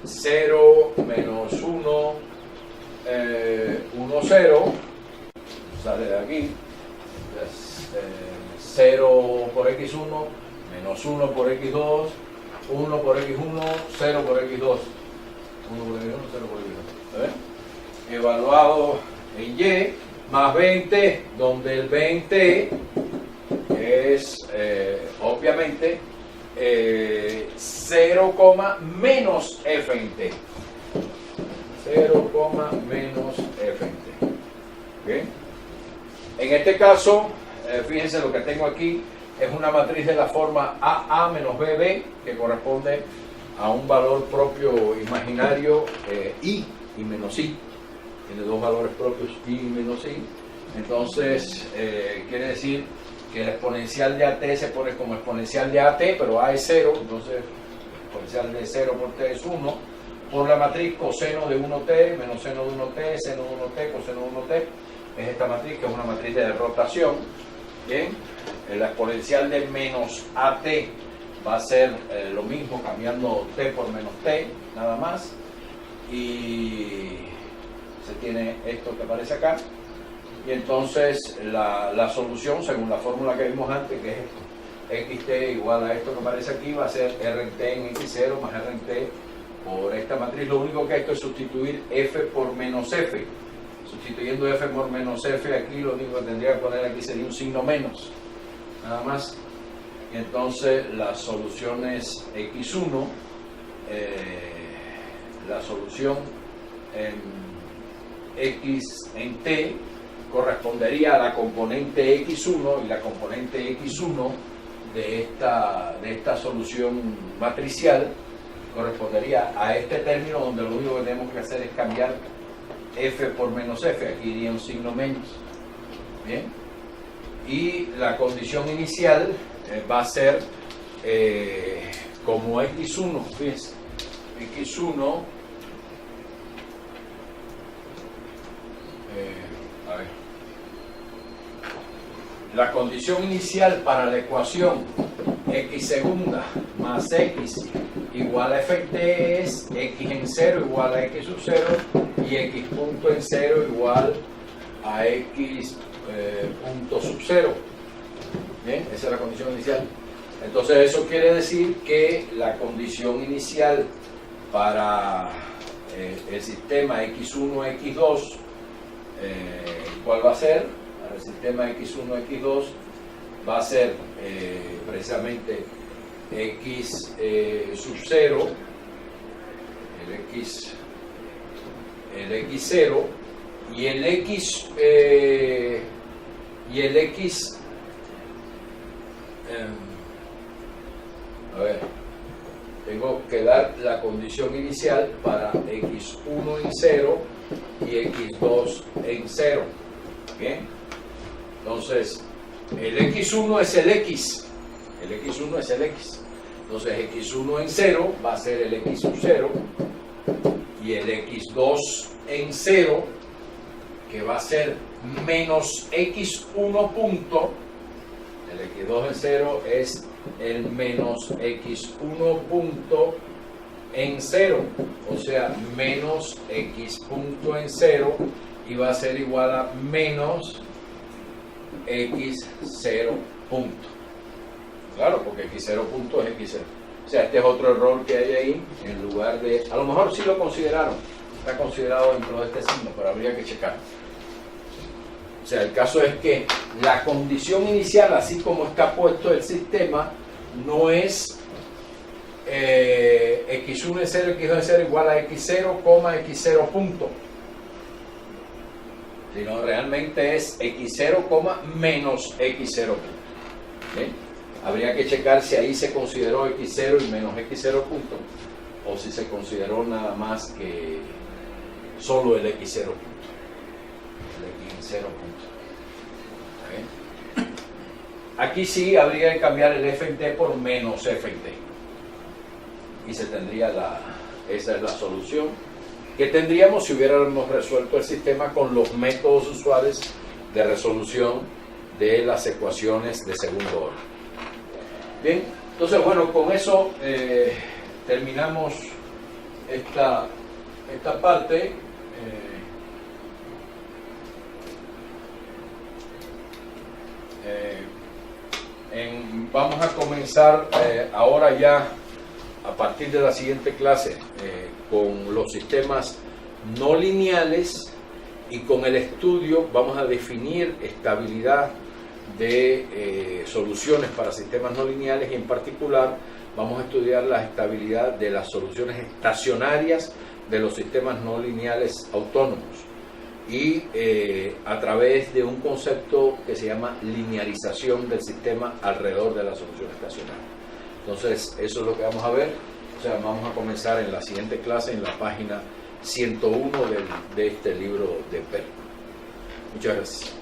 0 menos 1, 1, 0, sale de aquí, 0 por x1, menos 1 por x2, 1 por x1, 0 por x2, 1 por x1, 0 por x2, evaluado en y, más 20, donde el 20 es obviamente 0, menos f en t. 0, menos f en t. ¿Bien? En este caso, fíjense lo que tengo aquí es una matriz de la forma AA menos BB, que corresponde a un valor propio imaginario I y menos I. Tiene dos valores propios, I y menos I. Entonces, quiere decir que el exponencial de AT se pone como exponencial de AT, pero A es 0, entonces el exponencial de 0 por T es 1, por la matriz coseno de 1T, menos seno de 1T, seno de 1T, coseno de 1T, es esta matriz que es una matriz de rotación. Bien, el exponencial de menos AT va a ser lo mismo, cambiando T por menos T, nada más, y se tiene esto que aparece acá. Y entonces la solución, según la fórmula que vimos antes, que es esto, xt igual a esto que aparece aquí, va a ser rnt en x0 más rnt por esta matriz. Lo único que hay que es sustituir f por menos f. Sustituyendo f por menos f, aquí lo único que tendría que poner aquí sería un signo menos, nada más. Y entonces la solución es x1, la solución en x en t correspondería a la componente x1, y la componente x1 de esta solución matricial correspondería a este término, donde lo único que tenemos que hacer es cambiar f por menos f, aquí iría un signo menos. Bien, y la condición inicial va a ser como x1, fíjense, x1 a ver, la condición inicial para la ecuación x segunda más x igual a f en t es x en 0 igual a x sub 0 y x punto en 0 igual a x punto sub 0. Bien, esa es la condición inicial. Entonces eso quiere decir que la condición inicial para el sistema x1, x2, ¿cuál va a ser? Para el sistema x1, x2 va a ser precisamente x sub 0, el x0 y el x a ver, tengo que dar la condición inicial para x1 en 0 y x2 en 0. Bien, entonces el x1 es el x, entonces x1 en 0 va a ser el x sub 0 y el x2 en 0, que va a ser menos x1 punto, el x2 en 0 es el menos x1 punto en 0, o sea, menos x punto en 0, y va a ser igual a menos x0 punto. Claro, porque x0 punto es x0. O sea, este es otro error que hay ahí, en lugar de... A lo mejor sí lo consideraron, está considerado dentro de este signo, pero habría que checar. O sea, el caso es que la condición inicial, así como está puesto el sistema, no es x1 en 0, x2 en 0 igual a x0, x0 punto, sino realmente es x0, menos x0 punto. ¿Bien? Habría que checar si ahí se consideró x0 y menos x0 punto, o si se consideró nada más que solo el x0 punto, el x0 punto. ¿Bien? Aquí sí habría que cambiar el f en t por menos f en t, y se tendría esa es la solución que tendríamos si hubiéramos resuelto el sistema con los métodos usuales de resolución de las ecuaciones de segundo orden. Bien, entonces bueno, con eso terminamos esta parte. Vamos a comenzar ahora ya, a partir de la siguiente clase, con los sistemas no lineales, y con el estudio vamos a definir estabilidad de soluciones para sistemas no lineales, y en particular vamos a estudiar la estabilidad de las soluciones estacionarias de los sistemas no lineales autónomos, y a través de un concepto que se llama linearización del sistema alrededor de la solución estacionaria. Entonces eso es lo que vamos a ver. O sea, vamos a comenzar en la siguiente clase en la página 101 de este libro de Perl. Muchas gracias.